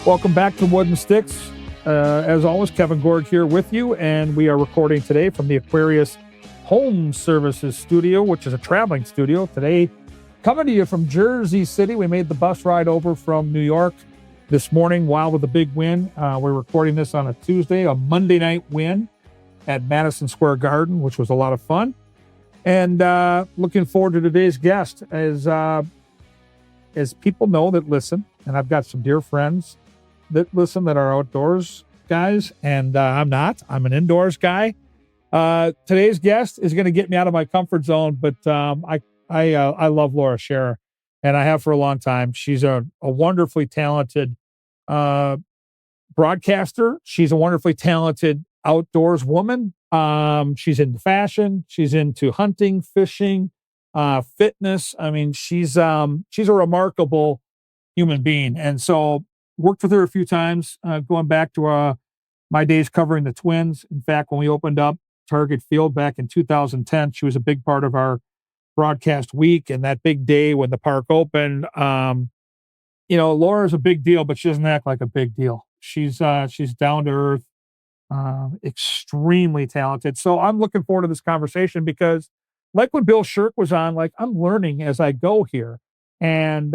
Welcome back to Wooden Sticks. As always, Kevin Gorg here with you, and we are recording today from the Aquarius Home Services studio, which is a traveling studio. Today, coming to you from Jersey City. We made the bus ride over from New York this morning, Wild with a big win. We're recording this on a Tuesday, a Monday night win at Madison Square Garden, which was a lot of fun. And looking forward to today's guest. As people know that listen, and I've got some dear friends that listen that are outdoors guys, and I'm not. I'm an indoors guy. Today's guest is going to get me out of my comfort zone, but I love Laura Schara, and I have for a long time. She's a wonderfully talented broadcaster. She's a wonderfully talented outdoors woman. She's into fashion. She's into hunting, fishing, fitness. I mean, she's a remarkable human being, and so worked with her a few times, going back to my days covering the Twins. In fact, when we opened up Target Field back in 2010, she was a big part of our broadcast week and that big day when the park opened. Laura's a big deal, but she doesn't act like a big deal. She's down to earth, extremely talented. So I'm looking forward to this conversation because, like when Bill Shirk was on, like I'm learning as I go here. And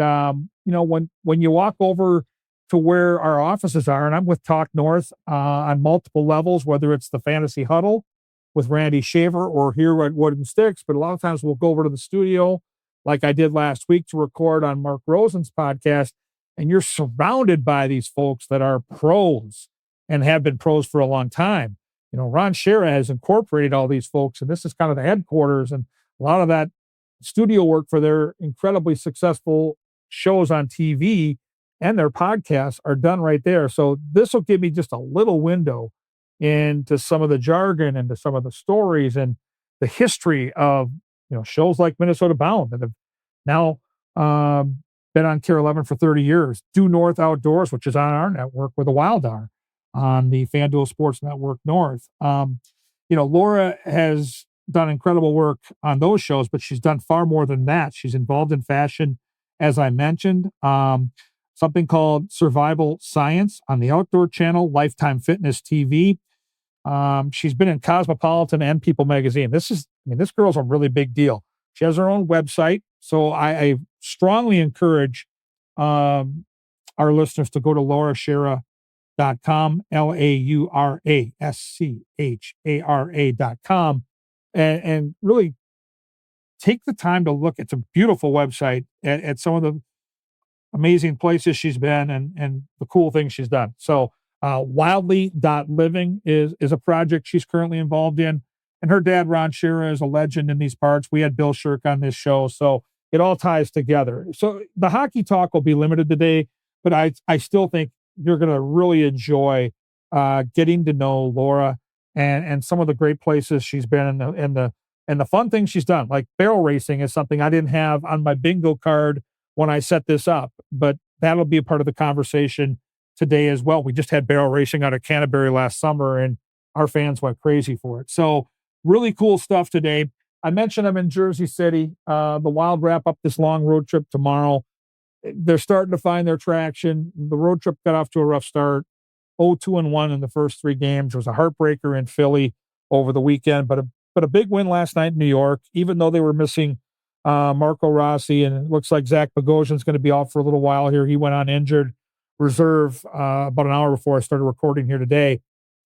when you walk over to where our offices are, and I'm with Talk North on multiple levels, whether it's the Fantasy Huddle with Randy Shaver or here at Wooden Sticks, but a lot of times we'll go over to the studio like I did last week to record on Mark Rosen's podcast, and you're surrounded by these folks that are pros and have been pros for a long time. Ron Schara has incorporated all these folks, and this is kind of the headquarters, and a lot of that studio work for their incredibly successful shows on TV and their podcasts are done right there. So this will give me just a little window into some of the jargon and to some of the stories and the history of, shows like Minnesota Bound that have now been on Care 11 for 30 years. Due North Outdoors, which is on our network where the Wild are on the FanDuel Sports Network North. Laura has done incredible work on those shows, but she's done far more than that. She's involved in fashion, as I mentioned. Something called Survival Science on the Outdoor Channel, Lifetime Fitness TV. She's been in Cosmopolitan and People Magazine. This girl's a really big deal. She has her own website. So I strongly encourage our listeners to go to lauraschara.com, LauraSchara.com, and really take the time to look. It's a beautiful website at some of the amazing places she's been and the cool things she's done. So wildly.living is a project she's currently involved in. And her dad, Ron Schara, is a legend in these parts. We had Bill Shirk on this show. So it all ties together. So the hockey talk will be limited today, but I still think you're going to really enjoy getting to know Laura and some of the great places she's been and the fun things she's done. Like barrel racing is something I didn't have on my bingo card when I set this up, but that'll be a part of the conversation today as well. We just had barrel racing out of Canterbury last summer and our fans went crazy for it. So really cool stuff today. I mentioned I'm in Jersey City. The Wild wrap up this long road trip tomorrow. They're starting to find their traction. The road trip got off to a rough start. 0-2-1 in the first three games. It was a heartbreaker in Philly over the weekend, but a big win last night in New York, even though they were missing Marco Rossi, and it looks like Zach Bogosian's going to be out for a little while here. He went on injured reserve about an hour before I started recording here today.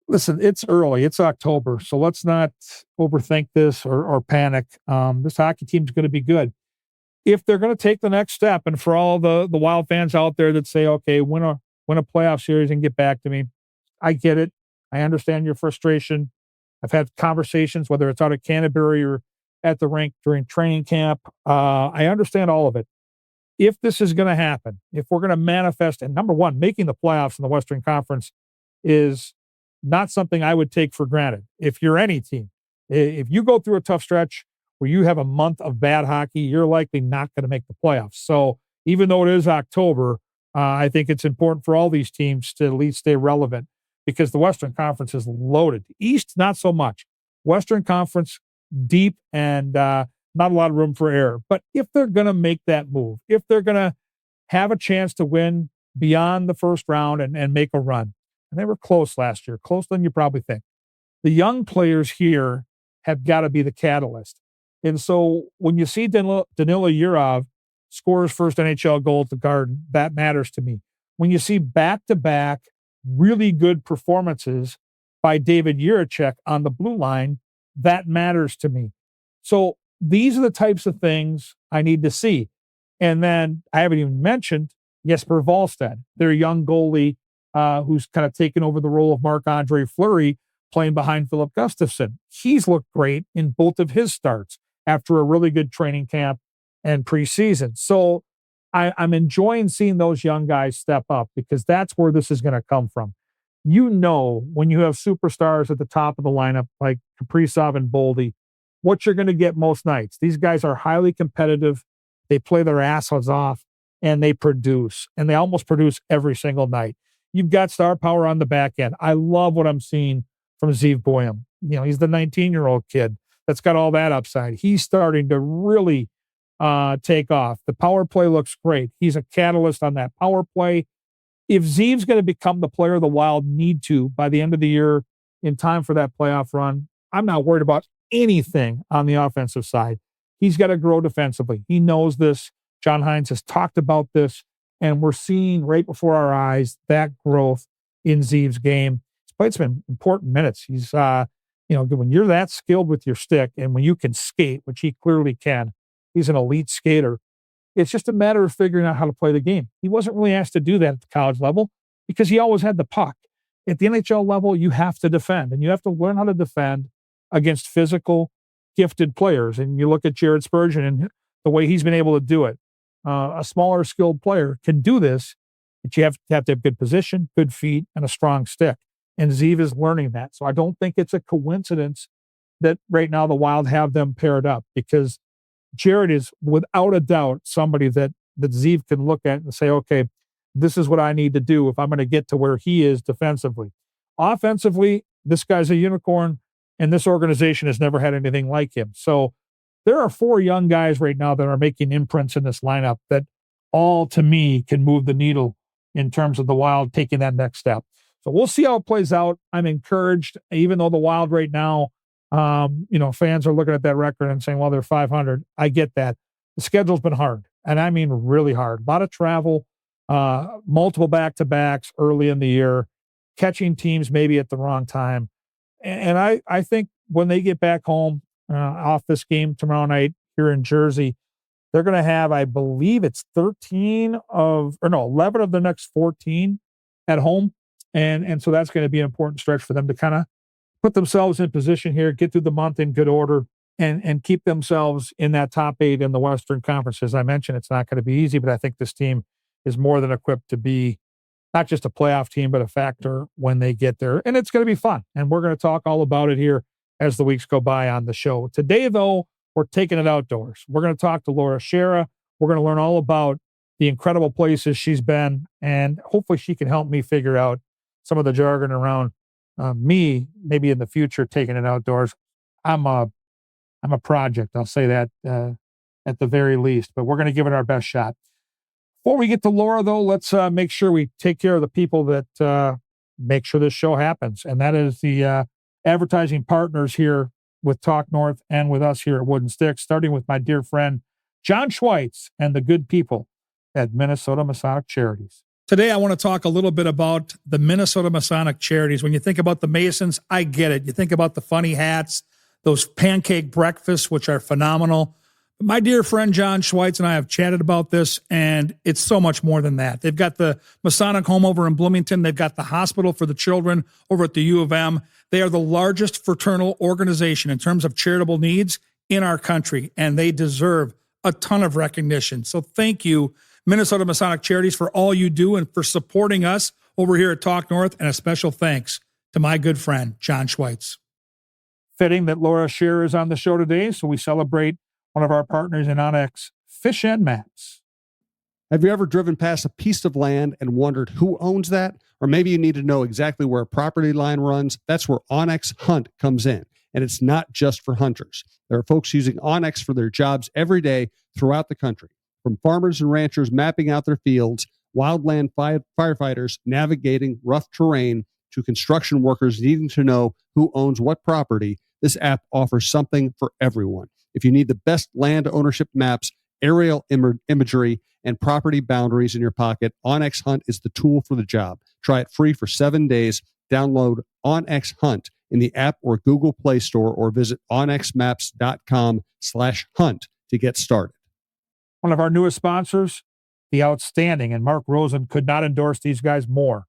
Listen, it's early. It's October, so let's not overthink this or panic. This hockey team's going to be good. If they're going to take the next step, and for all the Wild fans out there that say, okay, win a playoff series and get back to me, I get it. I understand your frustration. I've had conversations, whether it's out at Canterbury or at the rink during training camp. I understand all of it. If this is going to happen, if we're going to manifest, and number one, making the playoffs in the Western Conference is not something I would take for granted. If you're any team, if you go through a tough stretch where you have a month of bad hockey, you're likely not going to make the playoffs. So even though it is October, I think it's important for all these teams to at least stay relevant because the Western Conference is loaded. East, not so much. Western Conference, deep and not a lot of room for error. But if they're going to make that move, if they're going to have a chance to win beyond the first round and make a run. And they were close last year, closer than you probably think. The young players here have got to be the catalyst. And so when you see Danila Yurov score his first NHL goal at the Garden, that matters to me. When you see back-to-back really good performances by David Jiricek on the blue line, that matters to me. So these are the types of things I need to see. And then I haven't even mentioned Jesper Wallstedt, their young goalie, who's kind of taken over the role of Marc-Andre Fleury, playing behind Philip Gustafson. He's looked great in both of his starts after a really good training camp and preseason. So I'm enjoying seeing those young guys step up because that's where this is going to come from. You know, when you have superstars at the top of the lineup like Kaprizov and Boldy, what you're going to get most nights. These guys are highly competitive. They play their asses off and they produce, and they almost produce every single night. You've got star power on the back end. I love what I'm seeing from Zeev Boyum. You know, he's the 19-year-old kid that's got all that upside. He's starting to really take off. The power play looks great. He's a catalyst on that power play. If Zeev's going to become the player the Wild need to by the end of the year in time for that playoff run, I'm not worried about anything on the offensive side. He's got to grow defensively. He knows this. John Hines has talked about this, and we're seeing right before our eyes that growth in Zeev's game. He's played some important minutes. He's, when you're that skilled with your stick and when you can skate, which he clearly can, he's an elite skater. It's just a matter of figuring out how to play the game. He wasn't really asked to do that at the college level because he always had the puck. At the NHL level, you have to defend, and you have to learn how to defend against physical, gifted players. And you look at Jared Spurgeon and the way he's been able to do it. A smaller, skilled player can do this, but you have to have good position, good feet, and a strong stick. And Zeev is learning that. So I don't think it's a coincidence that right now the Wild have them paired up because Jared is without a doubt somebody that Zeev can look at and say, okay, this is what I need to do if I'm going to get to where he is defensively. Offensively, this guy's a unicorn, and this organization has never had anything like him. So there are 4 young guys right now that are making imprints in this lineup that all, to me, can move the needle in terms of the Wild taking that next step. So we'll see how it plays out. I'm encouraged, even though the Wild right now, fans are looking at that record and saying, well, they're 500. I get that. The schedule's been hard, and I mean really hard. A lot of travel, multiple back-to-backs early in the year, catching teams maybe at the wrong time. And I think when they get back home off this game tomorrow night here in Jersey, they're going to have, I believe it's 11 of the next 14 at home. And so that's going to be an important stretch for them to kind of put themselves in position here, get through the month in good order, and keep themselves in that top 8 in the Western Conference. As I mentioned, it's not going to be easy, but I think this team is more than equipped to be not just a playoff team, but a factor when they get there. And it's going to be fun. And we're going to talk all about it here as the weeks go by on the show. Today, though, we're taking it outdoors. We're going to talk to Laura Schara. We're going to learn all about the incredible places she's been, and hopefully she can help me figure out some of the jargon around me, maybe in the future, taking it outdoors. I'm a project. I'll say that at the very least, but we're going to give it our best shot. Before we get to Laura, though, let's make sure we take care of the people that make sure this show happens. And that is the advertising partners here with Talk North and with us here at Wooden Sticks, starting with my dear friend, John Schweitz, and the good people at Minnesota Masonic Charities. Today, I want to talk a little bit about the Minnesota Masonic Charities. When you think about the Masons, I get it. You think about the funny hats, those pancake breakfasts, which are phenomenal. My dear friend John Schweitz and I have chatted about this, and it's so much more than that. They've got the Masonic home over in Bloomington. They've got the hospital for the children over at the U of M. They are the largest fraternal organization in terms of charitable needs in our country, and they deserve a ton of recognition. So thank you, Minnesota Masonic Charities, for all you do and for supporting us over here at Talk North, and a special thanks to my good friend, John Schweitz. Fitting that Laura Schara is on the show today, so we celebrate one of our partners in Onyx, Fish and Maps. Have you ever driven past a piece of land and wondered who owns that? Or maybe you need to know exactly where a property line runs. That's where Onyx Hunt comes in. And it's not just for hunters. There are folks using Onyx for their jobs every day throughout the country. From farmers and ranchers mapping out their fields, wildland firefighters navigating rough terrain to construction workers needing to know who owns what property, this app offers something for everyone. If you need the best land ownership maps, aerial imagery, and property boundaries in your pocket, OnX Hunt is the tool for the job. Try it free for 7 days. Download OnX Hunt in the app or Google Play Store, or visit onxmaps.com/hunt to get started. One of our newest sponsors, the outstanding, and Mark Rosen could not endorse these guys more,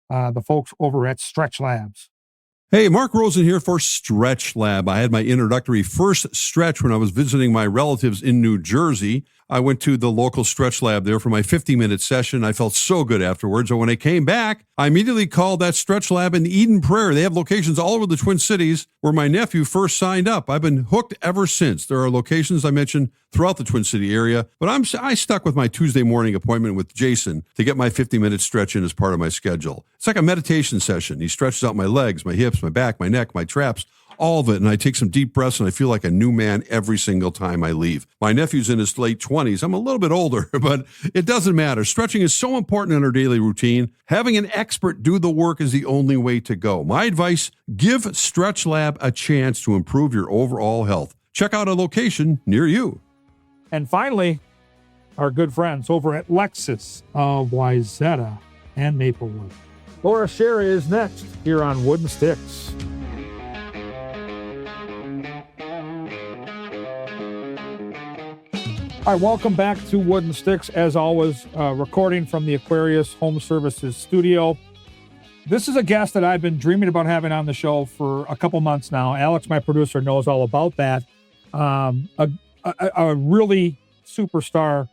the folks over at StretchLabs. Hey, Mark Rosen here for StretchLab. I had my introductory first stretch when I was visiting my relatives in New Jersey. I went to the local StretchLab there for my 50-minute session. I felt so good afterwards. And when I came back, I immediately called that StretchLab in Eden Prairie. They have locations all over the Twin Cities where my nephew first signed up. I've been hooked ever since. There are locations I mentioned throughout the Twin City area, but I stuck with my Tuesday morning appointment with Jason to get my 50-minute stretch in as part of my schedule. It's like a meditation session. He stretches out my legs, my hips, my back, my neck, my traps, all of it, and I take some deep breaths, and I feel like a new man every single time I leave. My nephew's in his late 20s. I'm a little bit older, but it doesn't matter. Stretching is so important in our daily routine. Having an expert do the work is the only way to go. My advice, give StretchLab a chance to improve your overall health. Check out a location near you. And finally, our good friends over at Lexus of Wayzata and Maplewood. Laura Schara is next here on Wooden Sticks. All right, welcome back to Wooden Sticks. As always, recording from the Aquarius Home Services studio. This is a guest that I've been dreaming about having on the show for a couple months now. Alex, my producer, knows all about that. A really superstar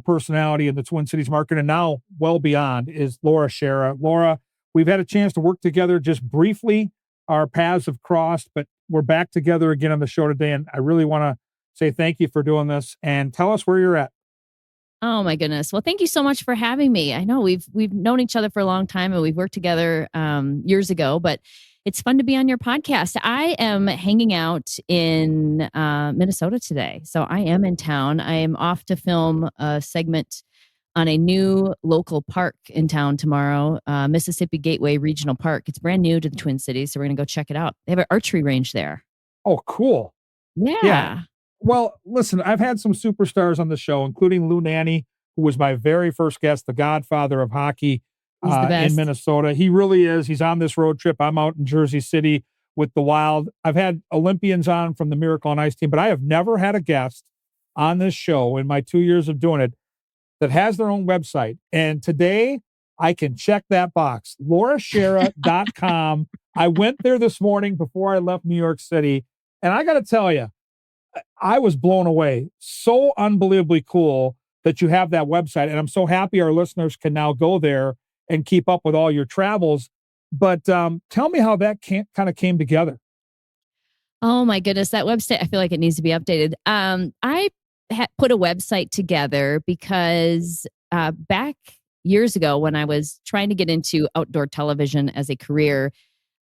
personality in the Twin Cities market, and now well beyond, is Laura Schara. Laura, we've had a chance to work together just briefly. Our paths have crossed, but we're back together again on the show today, and I really want to say thank you for doing this and tell us where you're at. Oh my goodness. Well, thank you so much for having me. I know we've known each other for a long time and we've worked together years ago, but it's fun to be on your podcast. I am hanging out in Minnesota today. So I am in town. I am off to film a segment on a new local park in town tomorrow, Mississippi Gateway Regional Park. It's brand new to the Twin Cities, so we're going to go check it out. They have an archery range there. Oh, cool. Yeah. Well, listen, I've had some superstars on the show, including Lou Nanne, who was my very first guest, the godfather of hockey in Minnesota. He really is. He's on this road trip. I'm out in Jersey City with the Wild. I've had Olympians on from the Miracle on Ice team, but I have never had a guest on this show in my 2 years of doing it that has their own website. And today I can check that box, lauraschara.com. I went there this morning before I left New York City, and I got to tell you, I was blown away. So unbelievably cool that you have that website. And I'm so happy our listeners can now go there and keep up with all your travels. But tell me how that kind of came together. Oh my goodness. That website, I feel like it needs to be updated. I put a website together because back years ago when I was trying to get into outdoor television as a career,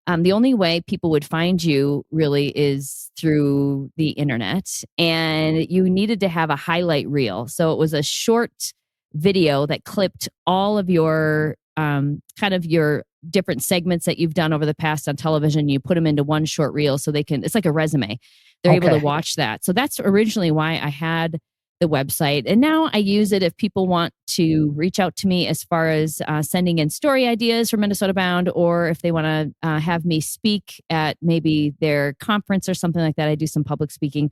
the only way people would find you really is through the internet, and you needed to have a highlight reel. So it was a short video that clipped all of your kind of your different segments that you've done over the past on television. You put them into one short reel so they can, it's like a resume. They're able to watch that. So that's originally why I had the website. And now I use it if people want to reach out to me as far as sending in story ideas for Minnesota Bound, or if they want to have me speak at maybe their conference or something like that. I do some public speaking.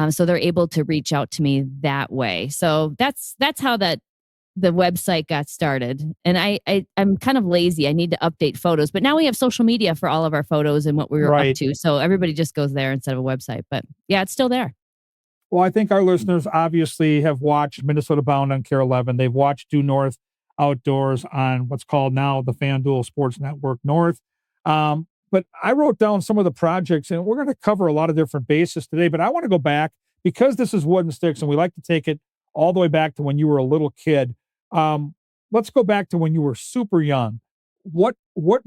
So they're able to reach out to me that way. So that's how the website got started. And I'm kind of lazy. I need to update photos, but now we have social media for all of our photos and what we were up to. So everybody just goes there instead of a website, but yeah, it's still there. Well, I think our listeners obviously have watched Minnesota Bound on Care 11. They've watched Due North Outdoors on what's called now the FanDuel Sports Network North. But I wrote down some of the projects, and we're going to cover a lot of different bases today. But I want to go back, because this is Wooden Sticks, and we like to take it all the way back to when you were a little kid. Let's go back to when you were super young. What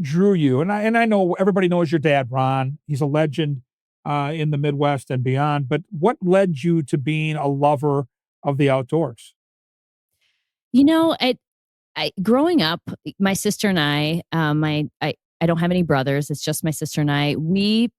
drew you? And I know everybody knows your dad, Ron. He's a legend in the Midwest and beyond. But what led you to being a lover of the outdoors? You know, growing up, my sister and I don't have any brothers. It's just my sister and I. We,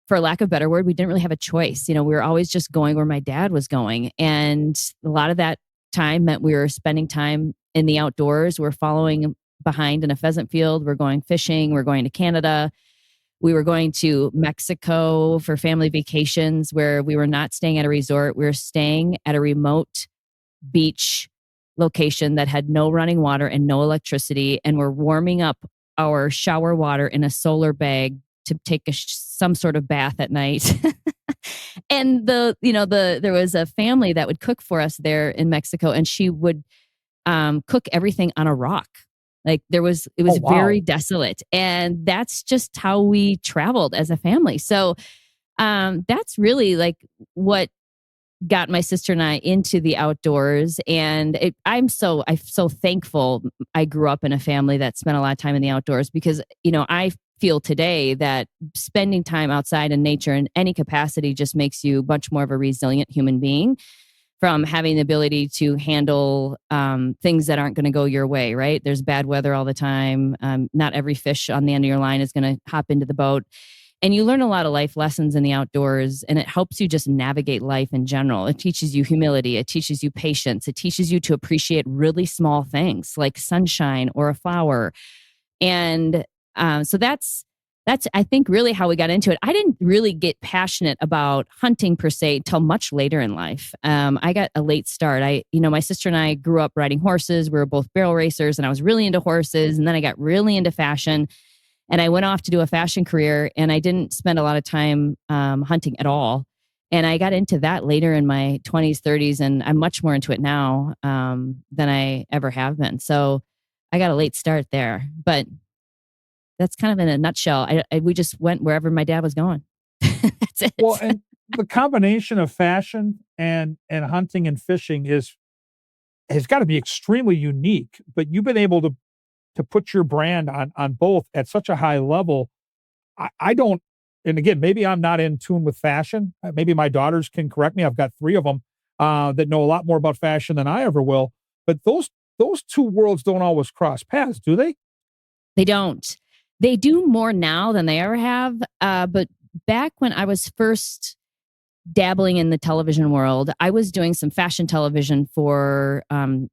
for lack of a better word, we didn't really have a choice. We were always just going where my dad was going. And a lot of that time meant we were spending time in the outdoors. We're following behind in a pheasant field. We're going fishing. We're going to Canada. We were going to Mexico for family vacations where we were not staying at a resort. We were staying at a remote beach location that had no running water and no electricity. And we're warming up our shower water in a solar bag to take some sort of bath at night. And there was a family that would cook for us there in Mexico, and she would cook everything on a rock. Like it was very desolate. And that's just how we traveled as a family. So that's really like what got my sister and I into the outdoors. And I'm so thankful I grew up in a family that spent a lot of time in the outdoors, because, I feel today that spending time outside in nature in any capacity just makes you much more of a resilient human being, from having the ability to handle things that aren't going to go your way, right? There's bad weather all the time. Not every fish on the end of your line is going to hop into the boat. And you learn a lot of life lessons in the outdoors, and it helps you just navigate life in general. It teaches you humility. It teaches you patience. It teaches you to appreciate really small things like sunshine or a flower. And so that's I think really how we got into it. I didn't really get passionate about hunting per se until much later in life. I got a late start. My sister and I grew up riding horses. We were both barrel racers, and I was really into horses. And then I got really into fashion. And I went off to do a fashion career, and I didn't spend a lot of time hunting at all. And I got into that later in my 20s, 30s, and I'm much more into it now than I ever have been. So I got a late start there. But that's kind of in a nutshell. We just went wherever my dad was going. That's it. Well, and the combination of fashion and hunting and fishing has got to be extremely unique. But you've been able to put your brand on both at such a high level. I don't, and again, maybe I'm not in tune with fashion. Maybe my daughters can correct me. I've got 3 of them that know a lot more about fashion than I ever will. But those two worlds don't always cross paths, do they? They don't. They do more now than they ever have. But back when I was first dabbling in the television world, I was doing some fashion television for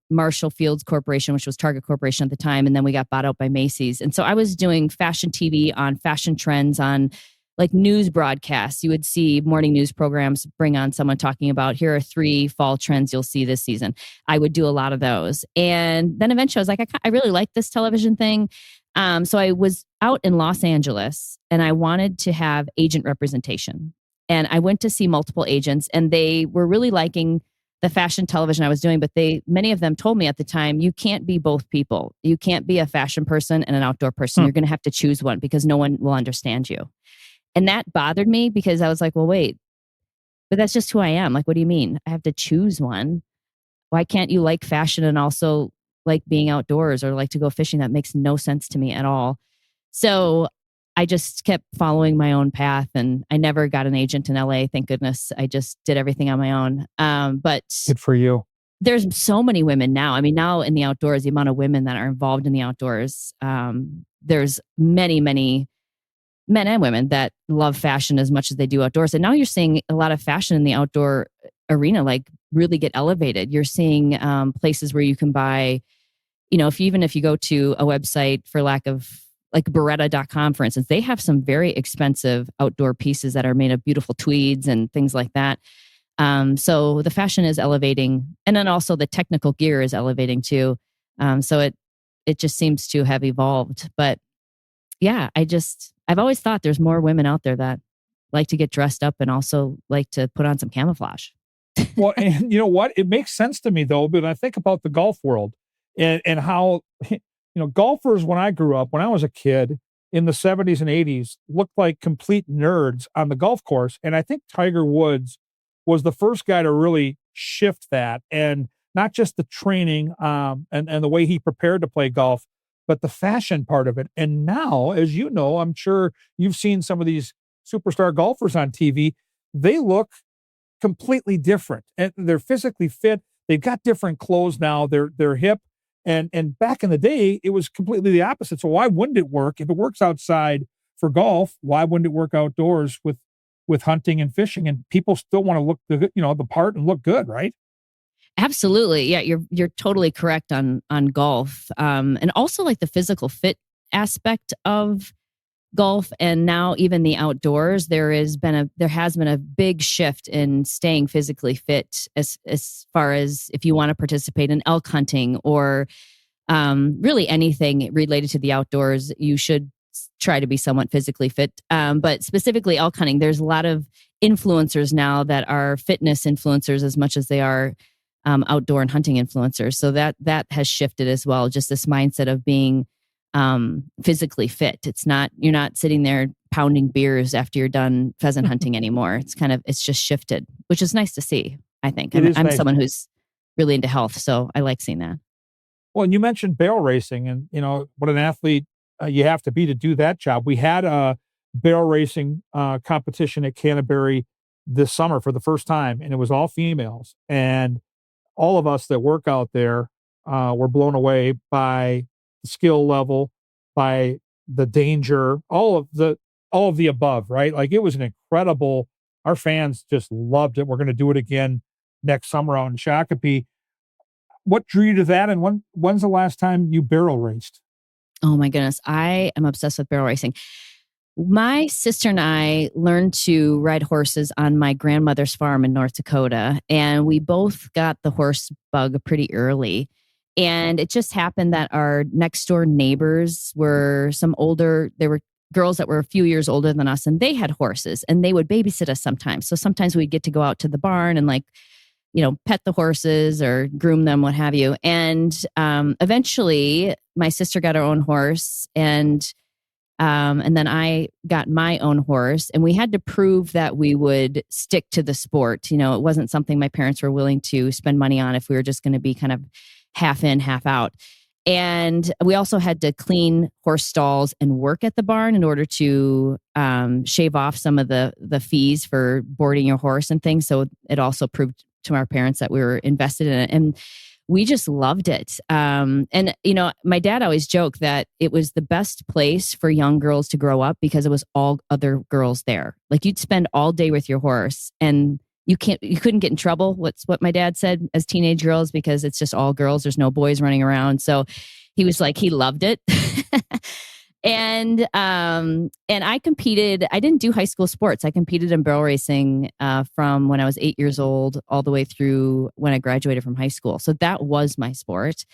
Marshall Fields Corporation, which was Target Corporation at the time. And then we got bought out by Macy's. And so I was doing fashion TV on fashion trends, on like news broadcasts. You would see morning news programs bring on someone talking about, here are 3 fall trends you'll see this season. I would do a lot of those. And then eventually I was like, I really like this television thing. So I was out in Los Angeles, and I wanted to have agent representation. And I went to see multiple agents, and they were really liking the fashion television I was doing. But many of them told me at the time, you can't be both people. You can't be a fashion person and an outdoor person. You're going to have to choose one, because no one will understand you. And that bothered me, because I was like, well, wait, but that's just who I am. Like, what do you mean? I have to choose one. Why can't you like fashion and also like being outdoors or like to go fishing? That makes no sense to me at all. So I just kept following my own path, and I never got an agent in LA. Thank goodness. I just did everything on my own. But good for you. There's so many women now. I mean, now in the outdoors, the amount of women that are involved in the outdoors, there's many, many men and women that love fashion as much as they do outdoors. And now you're seeing a lot of fashion in the outdoor arena, like really get elevated. You're seeing places where you can buy, if you go to a website, for lack of, like Beretta.com, for instance, they have some very expensive outdoor pieces that are made of beautiful tweeds and things like that. So the fashion is elevating, and then also the technical gear is elevating too. So it just seems to have evolved. But yeah, I've always thought there's more women out there that like to get dressed up and also like to put on some camouflage. Well, and you know what? It makes sense to me though, but I think about the golf world and how, golfers, when I grew up, when I was a kid in the 70s and 80s, looked like complete nerds on the golf course. And I think Tiger Woods was the first guy to really shift that, and not just the training and the way he prepared to play golf, but the fashion part of it. And now, as you know, I'm sure you've seen some of these superstar golfers on TV. They look completely different, and they're physically fit. They've got different clothes now. They're hip. And back in the day, it was completely the opposite. So why wouldn't it work? If it works outside for golf, why wouldn't it work outdoors with hunting and fishing? And people still want to look the part and look good, right? Absolutely. Yeah, you're totally correct on golf. And also like the physical fit aspect of golf, and now even the outdoors, there has been a big shift in staying physically fit as far as if you want to participate in elk hunting or really anything related to the outdoors, you should try to be somewhat physically fit. But specifically elk hunting, there's a lot of influencers now that are fitness influencers as much as they are outdoor and hunting influencers. So that has shifted as well. Just this mindset of being physically fit. You're not sitting there pounding beers after you're done pheasant hunting anymore. It's just shifted, which is nice to see, I think. I'm nice. someone who's really into health, so I like seeing that. Well, and you mentioned barrel racing, and what an athlete you have to be to do that job. We had a barrel racing competition at Canterbury this summer for the first time, and it was all females. And all of us that work out there were blown away by the skill level, by the danger, all of the above, right? Like it was an incredible. Our fans just loved it. We're going to do it again next summer out in Shakopee. What drew you to that, and when's the last time you barrel raced? Oh my goodness, I am obsessed with barrel racing. My sister and I learned to ride horses on my grandmother's farm in North Dakota, and we both got the horse bug pretty early. And it just happened that our next door neighbors were they were girls that were a few years older than us, and they had horses, and they would babysit us sometimes. So sometimes we'd get to go out to the barn and pet the horses or groom them, what have you. And eventually my sister got her own horse, and then I got my own horse, and we had to prove that we would stick to the sport. It wasn't something my parents were willing to spend money on if we were just going to be kind of half in, half out. And we also had to clean horse stalls and work at the barn in order to shave off some of the fees for boarding your horse and things. So it also proved to our parents that we were invested in it. And we just loved it. And my dad always joked that it was the best place for young girls to grow up because it was all other girls there. Like you'd spend all day with your horse, and you couldn't get in trouble. What's what my dad said as teenage girls, because it's just all girls. There's no boys running around. So he was like, he loved it. And I competed. I didn't do high school sports. I competed in barrel racing from when I was 8 years old all the way through when I graduated from high school. So that was my sport.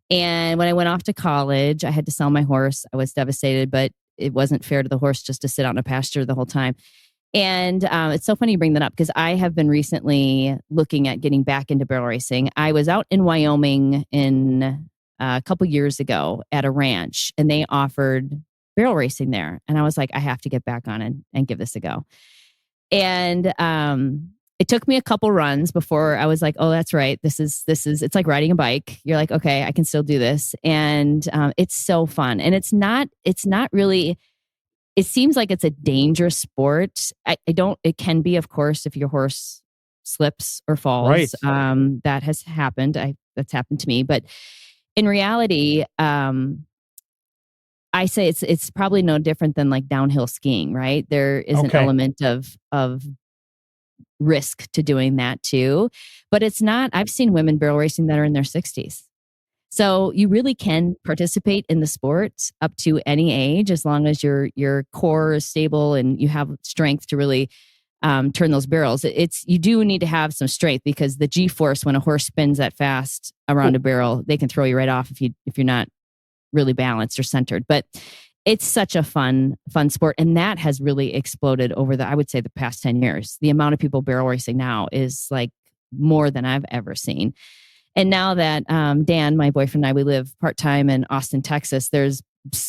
And when I went off to college, I had to sell my horse. I was devastated, but it wasn't fair to the horse just to sit out in a pasture the whole time. And it's so funny you bring that up because I have been recently looking at getting back into barrel racing. I was out in Wyoming in a couple years ago at a ranch, and they offered barrel racing there. And I was like, I have to get back on it and give this a go. And it took me a couple runs before I was like, oh, that's right. This is, it's like riding a bike. You're like, okay, I can still do this. And it's so fun. And it's not really, it seems like it's a dangerous sport. It can be, of course, if your horse slips or falls. Right. That has happened. That's happened to me. But in reality, I say it's probably no different than like downhill skiing, right? There is an element of risk to doing that too. But it's not, I've seen women barrel racing that are in their 60s. So you really can participate in the sport up to any age, as long as your core is stable and you have strength to really turn those barrels. You do need to have some strength because the G-force when a horse spins that fast around a barrel, they can throw you right off if you're not really balanced or centered. But it's such a fun sport, and that has really exploded over I would say the past 10 years. The amount of people barrel racing now is like more than I've ever seen. And now that Dan, my boyfriend and I, we live part-time in Austin, Texas, there's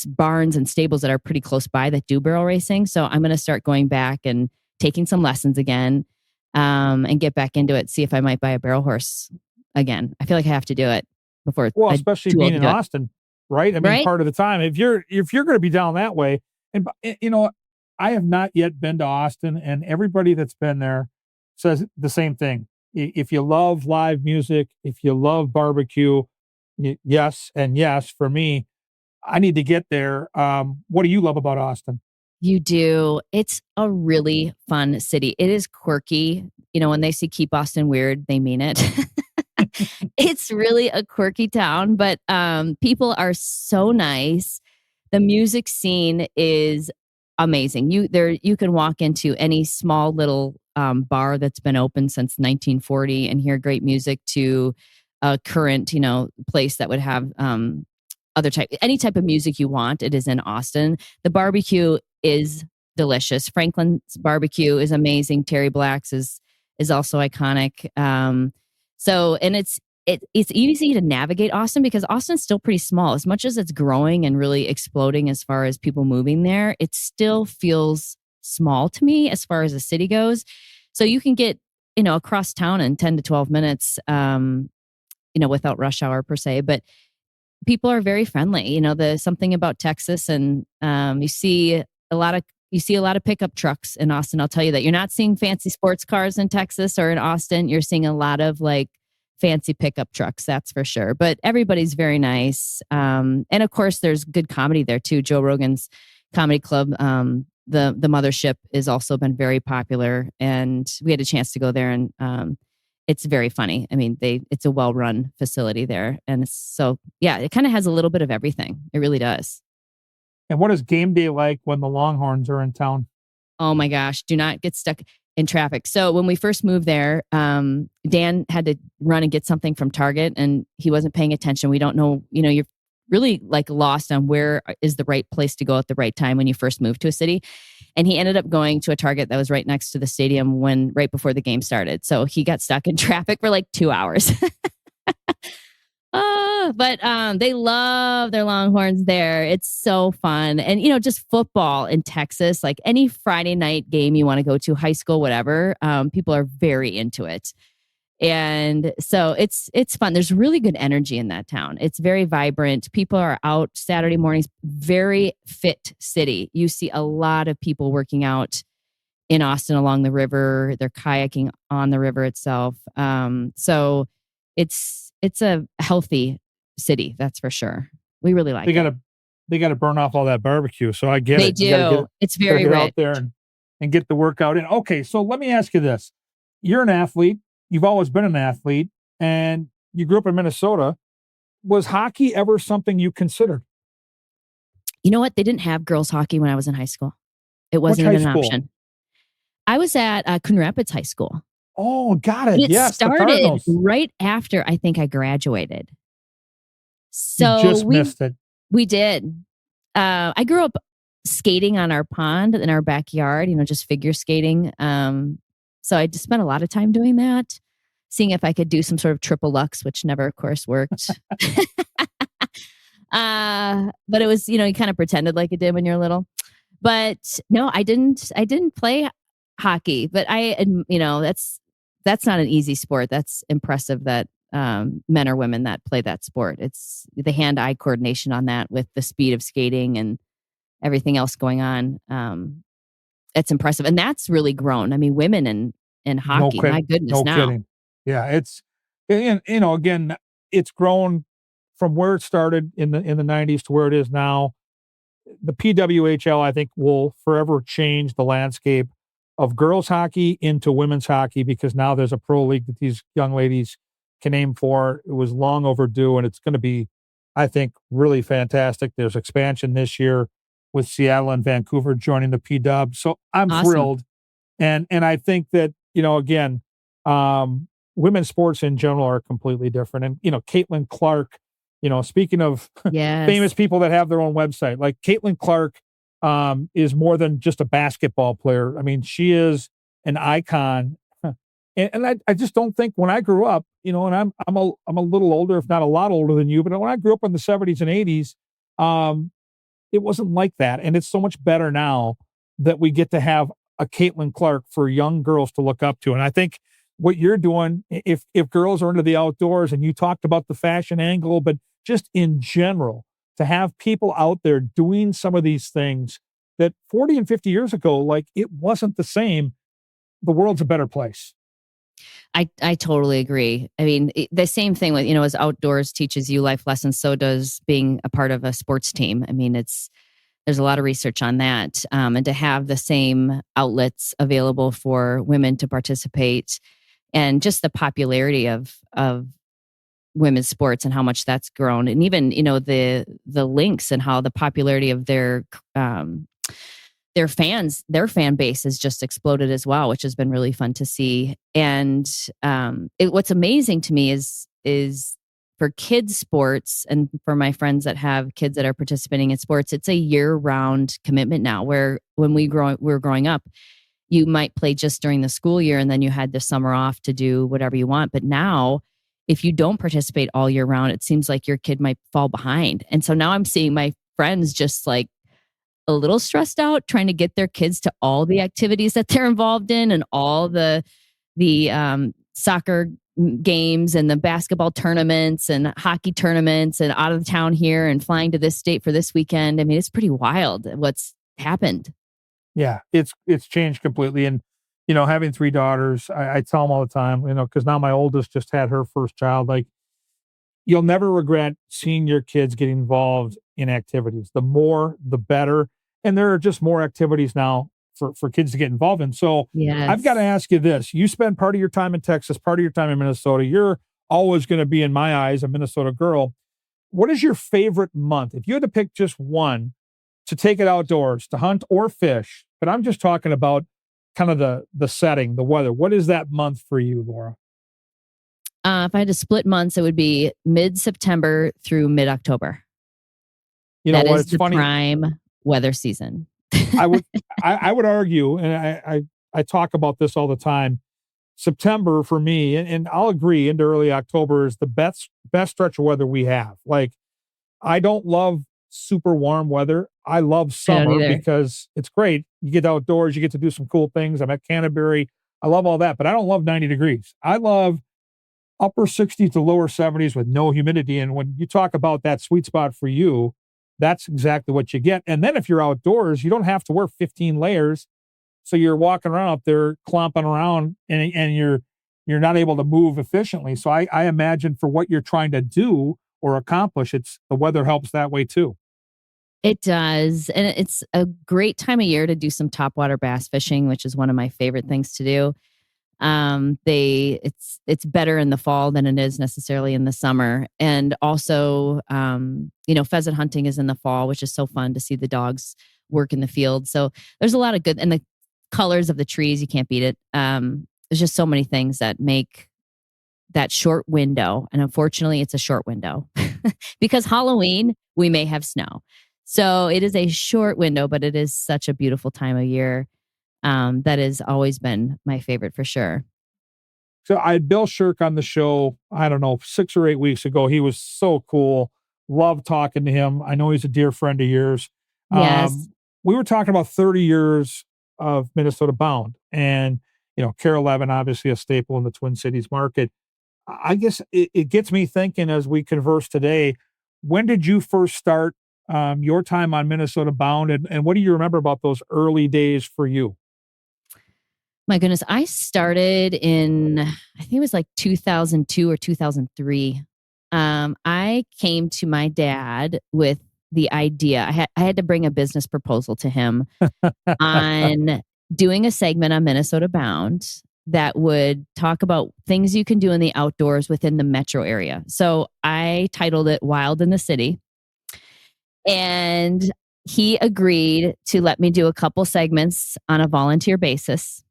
barns and stables that are pretty close by that do barrel racing. So I'm going to start going back and taking some lessons again and get back into it, see if I might buy a barrel horse again. I feel like I have to do it before. Well, especially being in Austin, right? I mean, right? Part of the time, if you're going to be down that way, and I have not yet been to Austin, and everybody that's been there says the same thing. If you love live music, if you love barbecue, Yes, and yes, for me, I need to get there. What do you love about Austin? You do. It's a really fun city. It is quirky. When they say keep Boston weird, they mean it. It's really a quirky town, but people are so nice. The music scene is amazing. You can walk into any small little bar that's been open since 1940 and hear great music to a current, place that would have any type of music you want. It is in Austin. The barbecue is delicious. Franklin's barbecue is amazing. Terry Black's is also iconic. And it's easy to navigate Austin because Austin's still pretty small. As much as it's growing and really exploding as far as people moving there, it still feels small to me as far as the city goes. So you can get, across town in 10 to 12 minutes, without rush hour per se, but people are very friendly. There's something about Texas, and you see a lot of pickup trucks in Austin. I'll tell you that you're not seeing fancy sports cars in Texas or in Austin. You're seeing a lot of fancy pickup trucks, that's for sure. But everybody's very nice. And of course, there's good comedy there too. Joe Rogan's comedy club, the Mothership, has also been very popular, and we had a chance to go there, and it's very funny. I mean, it's a well-run facility there, and so yeah, it kind of has a little bit of everything. It really does. And what is game day like when the Longhorns are in town? Oh my gosh, do not get stuck in traffic. So when we first moved there, Dan had to run and get something from Target, and he wasn't paying attention. We don't know, you're really lost on where is the right place to go at the right time when you first move to a city. And he ended up going to a Target that was right next to the stadium right before the game started. So he got stuck in traffic for 2 hours. But they love their Longhorns there. It's so fun. And, just football in Texas, any Friday night game you want to go to, high school, whatever, people are very into it. And so it's fun. There's really good energy in that town. It's very vibrant. People are out Saturday mornings, very fit city. You see a lot of people working out in Austin along the river. They're kayaking on the river itself. So it's a healthy city, that's for sure. We really like it. They gotta burn off all that barbecue. So I get it. They do. It's very get rich. out there and get the workout in. Okay, so let me ask you this. You're an athlete. You've always been an athlete, and you grew up in Minnesota. Was hockey ever something you considered? You know what? They didn't have girls hockey when I was in high school. It wasn't even an option. I was at Coon Rapids High School. Oh, got it. It started right after I think I graduated. So you just missed it. We did. I grew up skating on our pond in our backyard, just figure skating. So I just spent a lot of time doing that, seeing if I could do some sort of triple lux, which never, of course, worked. But it was, you kind of pretended like it did when you're little. But no, I didn't play hockey. But that's not an easy sport. That's impressive that men or women that play that sport. It's the hand-eye coordination on that with the speed of skating and everything else going on. It's impressive. And that's really grown. I mean, women in hockey, my goodness, no now. Kidding. Yeah, it's, again, it's grown from where it started in the 90s to where it is now. The PWHL, I think, will forever change the landscape of girls hockey into women's hockey, because now there's a pro league that these young ladies can aim for. It was long overdue, and it's going to be, I think, really fantastic. There's expansion this year with Seattle and Vancouver joining the PW. So I'm thrilled. And I think that, again, women's sports in general are completely different. And, Caitlin Clark, speaking of famous people that have their own website, like Caitlin Clark is more than just a basketball player. I mean, she is an icon. And I just don't think when I grew up, and I'm a little older, if not a lot older than you, but when I grew up in the 70s and 80s, it wasn't like that. And it's so much better now that we get to have a Caitlin Clark for young girls to look up to. And I think what you're doing, if girls are into the outdoors, and you talked about the fashion angle, but just in general, to have people out there doing some of these things that 40 and 50 years ago, it wasn't the same. The world's a better place. I totally agree. I mean, the same thing with, as outdoors teaches you life lessons, so does being a part of a sports team. I mean, there's a lot of research on that. And to have the same outlets available for women to participate, and just the popularity of women's sports and how much that's grown. And even, the links and how the popularity of their fans, their fan base has just exploded as well, which has been really fun to see. And what's amazing to me is for kids sports, and for my friends that have kids that are participating in sports, it's a year-round commitment now, where when we were growing up, you might play just during the school year and then you had the summer off to do whatever you want. But now, if you don't participate all year round, it seems like your kid might fall behind. And so now I'm seeing my friends just like a little stressed out trying to get their kids to all the activities that they're involved in, and all the soccer games and the basketball tournaments and hockey tournaments, and out of town here and flying to this state for this weekend. I mean, it's pretty wild what's happened. Yeah, it's changed completely. And, having 3 daughters, I tell them all the time, because now my oldest just had her first child. Like, you'll never regret seeing your kids get involved in activities. The more, the better. And there are just more activities now for kids to get involved in. So Yes. I've got to ask you this. You spend part of your time in Texas, part of your time in Minnesota. You're always going to be, in my eyes, a Minnesota girl. What is your favorite month? If you had to pick just one to take it outdoors, to hunt or fish, but I'm just talking about kind of the setting, the weather. What is that month for you, Laura? If I had to split months, it would be mid-September through mid-October. That is the prime weather season. I would argue, and I talk about this all the time, September for me, and I'll agree, into early October is the best stretch of weather we have. Like, I don't love super warm weather. I love summer because it's great. You get outdoors, you get to do some cool things. I'm at Canterbury. I love all that, but I don't love 90 degrees. I love upper 60s to lower 70s with no humidity. And when you talk about that sweet spot for you, that's exactly what you get. And then if you're outdoors, you don't have to wear 15 layers. So you're walking around up there, clomping around, and you're not able to move efficiently. So I imagine for what you're trying to do or accomplish, the weather helps that way too. It does. And it's a great time of year to do some topwater bass fishing, which is one of my favorite things to do. It's better in the fall than it is necessarily in the summer. And also, pheasant hunting is in the fall, which is so fun to see the dogs work in the field. So there's a lot of good, and the colors of the trees, you can't beat it. There's just so many things that make that short window. And unfortunately, it's a short window because Halloween, we may have snow. So it is a short window, but it is such a beautiful time of year. That has always been my favorite for sure. So I had Bill Shirk on the show, I don't know, 6 or 8 weeks ago. He was so cool. Love talking to him. I know he's a dear friend of yours. Yes. We were talking about 30 years of Minnesota Bound, and, Care 11, obviously a staple in the Twin Cities market. I guess it gets me thinking as we converse today, when did you first start your time on Minnesota Bound, and what do you remember about those early days for you? My goodness, I started in, I think it was like 2002 or 2003. I came to my dad with the idea. I had to bring a business proposal to him on doing a segment on Minnesota Bound that would talk about things you can do in the outdoors within the metro area. So I titled it Wild in the City. And he agreed to let me do a couple segments on a volunteer basis.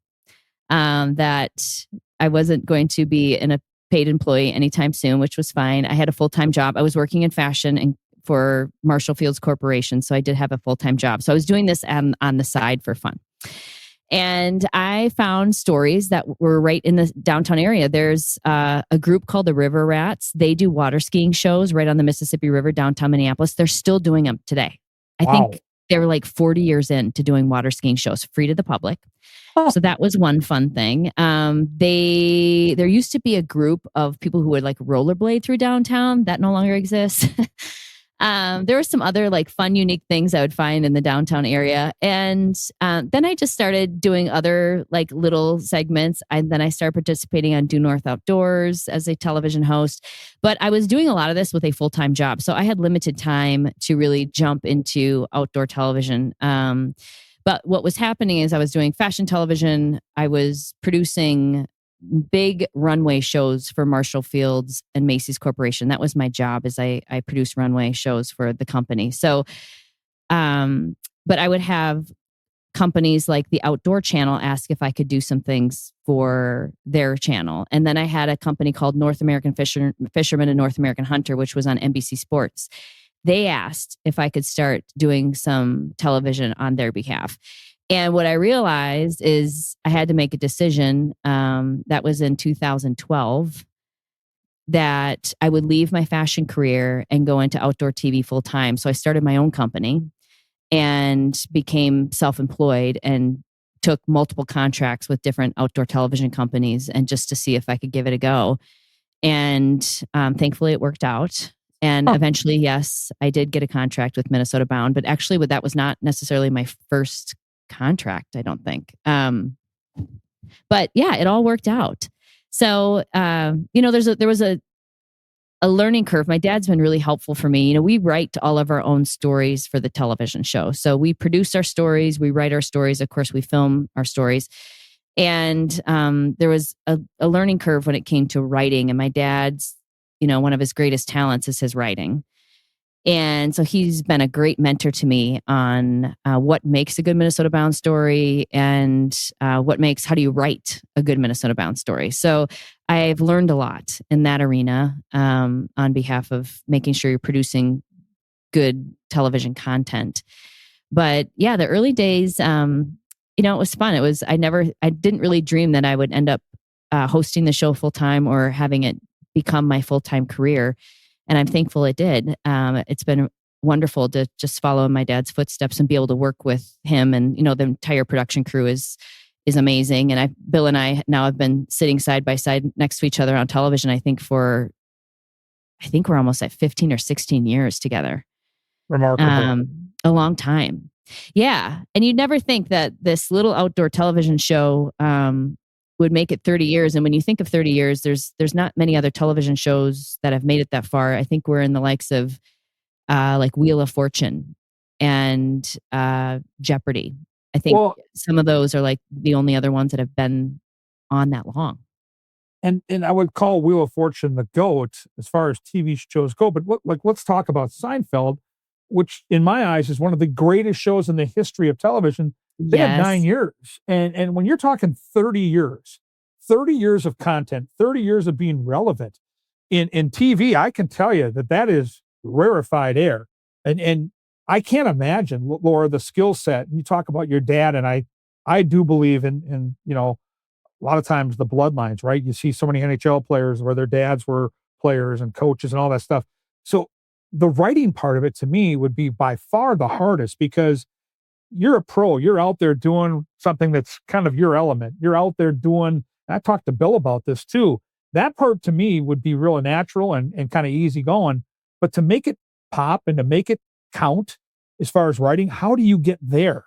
That I wasn't going to be a paid employee anytime soon, which was fine. I had a full-time job. I was working in fashion and for Marshall Fields Corporation. So I did have a full-time job. So I was doing this on the side for fun. And I found stories that were right in the downtown area. There's a group called the River Rats. They do water skiing shows right on the Mississippi River, downtown Minneapolis. They're still doing them today. I think they were like 40 years into doing water skiing shows, free to the public. So that was one fun thing. There used to be a group of people who would like rollerblade through downtown. That no longer exists. There were some other like fun, unique things I would find in the downtown area. And then I just started doing other like little segments. Then I started participating on Due North Outdoors as a television host. But I was doing a lot of this with a full-time job. So I had limited time to really jump into outdoor television. But what was happening is I was doing fashion television. I was producing big runway shows for Marshall Fields and Macy's Corporation. That was my job, is I produced runway shows for the company. So, but I would have companies like the Outdoor Channel ask if I could do some things for their channel. And then I had a company called North American Fisherman and North American Hunter, which was on NBC Sports. They asked if I could start doing some television on their behalf. And what I realized is I had to make a decision, that was in 2012, that I would leave my fashion career and go into outdoor TV full time. So I started my own company and became self-employed and took multiple contracts with different outdoor television companies, and just to see if I could give it a go. And thankfully it worked out. And eventually, yes, I did get a contract with Minnesota Bound, but actually that was not necessarily my first contract, I don't think. But yeah, it all worked out. So, there was a learning curve. My dad's been really helpful for me. We write all of our own stories for the television show. So we produce our stories, we write our stories. Of course, we film our stories. And there was a learning curve when it came to writing. And my dad's, one of his greatest talents is his writing. And so he's been a great mentor to me on what makes a good Minnesota Bound story, and how do you write a good Minnesota Bound story. So I've learned a lot in that arena, on behalf of making sure you're producing good television content. But yeah, the early days, it was fun. I didn't really dream that I would end up hosting the show full time or having it become my full-time career. And I'm thankful it did. It's been wonderful to just follow in my dad's footsteps and be able to work with him. And, the entire production crew is amazing. And Bill and I now have been sitting side by side next to each other on television, I think we're almost at 15 or 16 years together. Remarkable. A long time. Yeah. And you'd never think that this little outdoor television show, would make it 30 years. And when you think of 30 years, there's not many other television shows that have made it that far. I think we're in the likes of like Wheel of Fortune and Jeopardy. I think some of those are like the only other ones that have been on that long. And I would call Wheel of Fortune the GOAT as far as TV shows go. But let's talk about Seinfeld, which in my eyes is one of the greatest shows in the history of television. They had 9 years. And when you're talking 30 years of content, 30 years of being relevant in TV, I can tell you that is rarefied air. And I can't imagine, Laura, the skill set. You talk about your dad, and I do believe in a lot of times the bloodlines, right? You see so many NHL players where their dads were players and coaches and all that stuff. So the writing part of it to me would be by far the hardest, because you're a pro. You're out there doing something that's kind of your element. You're out there doing, I talked to Bill about this too. That part to me would be real natural and kind of easy going. But to make it pop and to make it count as far as writing, how do you get there?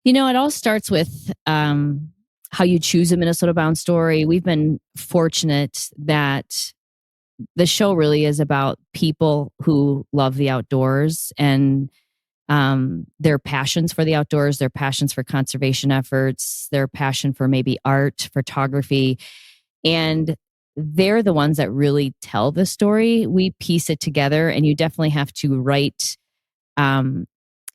It all starts with how you choose a Minnesota Bound story. We've been fortunate that the show really is about people who love the outdoors and their passions for the outdoors, their passions for conservation efforts, their passion for maybe art, photography. And they're the ones that really tell the story. We piece it together, and you definitely have to write, when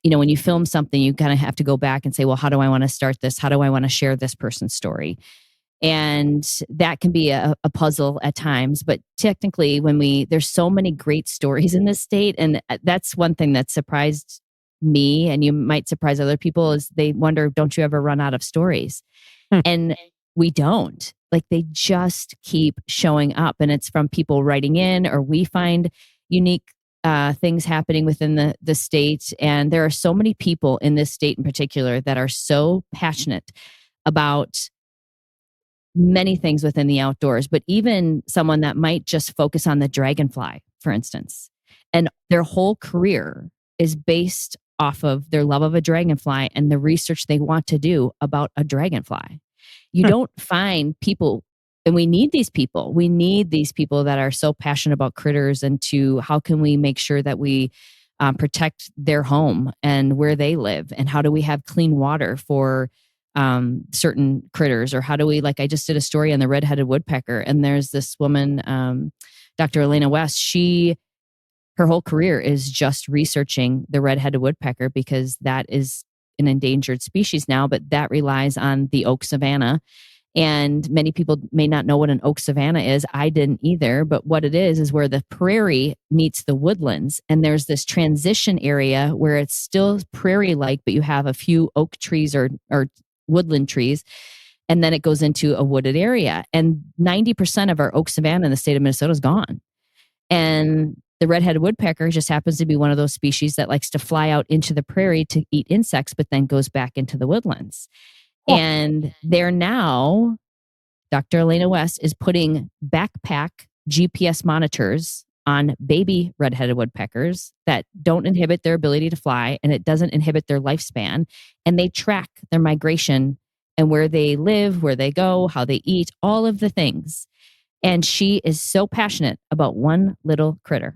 you film something, you kind of have to go back and say, well, how do I want to start this? How do I want to share this person's story? And that can be a puzzle at times, but technically there's so many great stories in this state. And that's one thing that surprised me, and you might surprise other people, is they wonder, don't you ever run out of stories? And we don't. Like, they just keep showing up, and it's from people writing in, or we find unique things happening within the state. And there are so many people in this state in particular that are so passionate about many things within the outdoors, but even someone that might just focus on the dragonfly, for instance. And their whole career is based off of their love of a dragonfly and the research they want to do about a dragonfly. You don't find people, and we need these people. We need these people that are so passionate about critters and to how can we make sure that we protect their home and where they live, and how do we have clean water for certain critters, or how do we, like I just did a story on the red-headed woodpecker, and there's this woman, Dr. Elena West. Her whole career is just researching the red-headed woodpecker because that is an endangered species now, but that relies on the oak savanna. And many people may not know what an oak savanna is. I didn't either, but what it is where the prairie meets the woodlands. And there's this transition area where it's still prairie-like, but you have a few oak trees or woodland trees. And then it goes into a wooded area. And 90% of our oak savanna in the state of Minnesota is gone. And the red-headed woodpecker just happens to be one of those species that likes to fly out into the prairie to eat insects, but then goes back into the woodlands. Oh. And they're now, Dr. Elena West is putting backpack GPS monitors on baby red-headed woodpeckers that don't inhibit their ability to fly, and it doesn't inhibit their lifespan. And they track their migration and where they live, where they go, how they eat, all of the things. And she is so passionate about one little critter.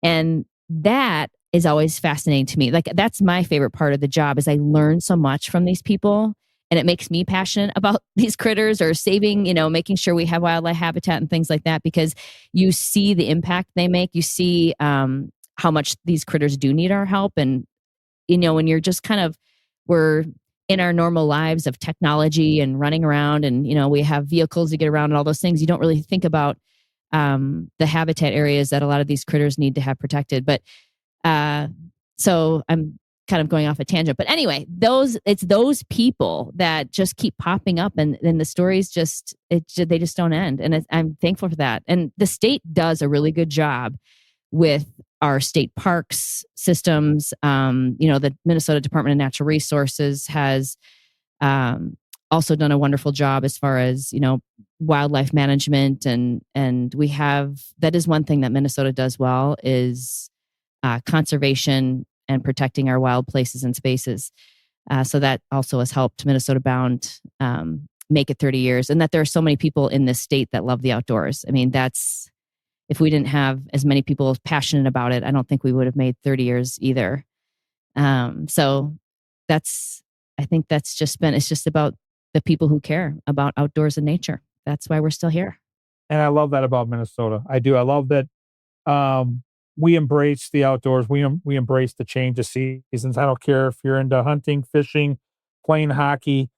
And that is always fascinating to me. Like, that's my favorite part of the job, is I learn so much from these people, and it makes me passionate about these critters, or saving, making sure we have wildlife habitat and things like that, because you see the impact they make. You see how much these critters do need our help. And, when you're just we're in our normal lives of technology and running around, and, we have vehicles to get around and all those things, you don't really think about the habitat areas that a lot of these critters need to have protected. But so I'm kind of going off a tangent, but anyway, it's those people that just keep popping up, and the stories they just don't end. And I'm thankful for that. And the state does a really good job with our state parks systems. The Minnesota Department of Natural Resources has also done a wonderful job as far as, wildlife management. And we have, that is one thing that Minnesota does well, is conservation and protecting our wild places and spaces. So that also has helped Minnesota Bound make it 30 years. And that there are so many people in this state that love the outdoors. I mean, if we didn't have as many people passionate about it, I don't think we would have made 30 years either. So I think it's just about the people who care about outdoors and nature. That's why we're still here. And I love that about Minnesota. I do. I love that we embrace the outdoors. We embrace the change of seasons. I don't care if you're into hunting, fishing, playing hockey,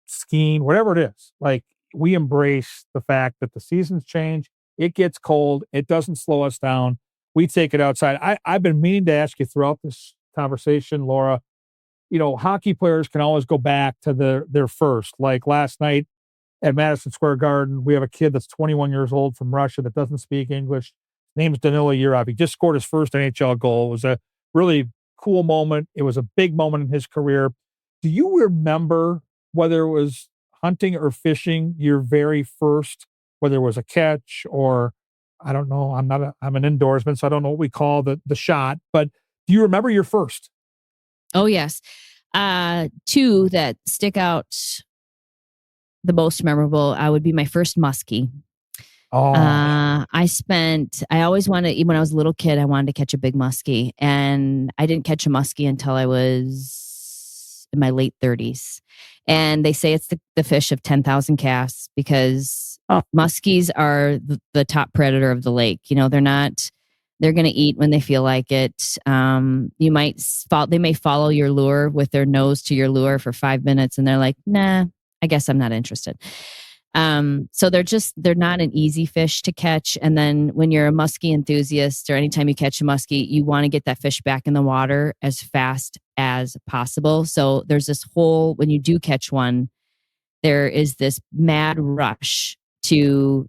skiing, whatever it is. Like, we embrace the fact that the seasons change. It gets cold. It doesn't slow us down. We take it outside. I've been meaning to ask you throughout this conversation, Laura, hockey players can always go back to their first. Like last night at Madison Square Garden, we have a kid that's 21 years old from Russia that doesn't speak English. His name's Danila Yurov. He just scored his first NHL goal. It was a really cool moment. It was a big moment in his career. Do you remember whether it was hunting or fishing, your very first, whether it was a catch or, I don't know, I'm an indoorsman, so I don't know what we call the shot, but do you remember your first? Oh, yes. Two that stick out the most memorable would be my first muskie. Oh. I always wanted, even when I was a little kid, I wanted to catch a big muskie, and I didn't catch a muskie until I was in my late 30s. And they say it's the fish of 10,000 casts, because muskies are the top predator of the lake. They're going to eat when they feel like it. They may follow your lure with their nose to your lure for 5 minutes, and they're like, nah, I guess I'm not interested. So they're not an easy fish to catch. And then when you're a muskie enthusiast, or anytime you catch a muskie, you want to get that fish back in the water as fast as possible. So there's this when you do catch one, there is this mad rush to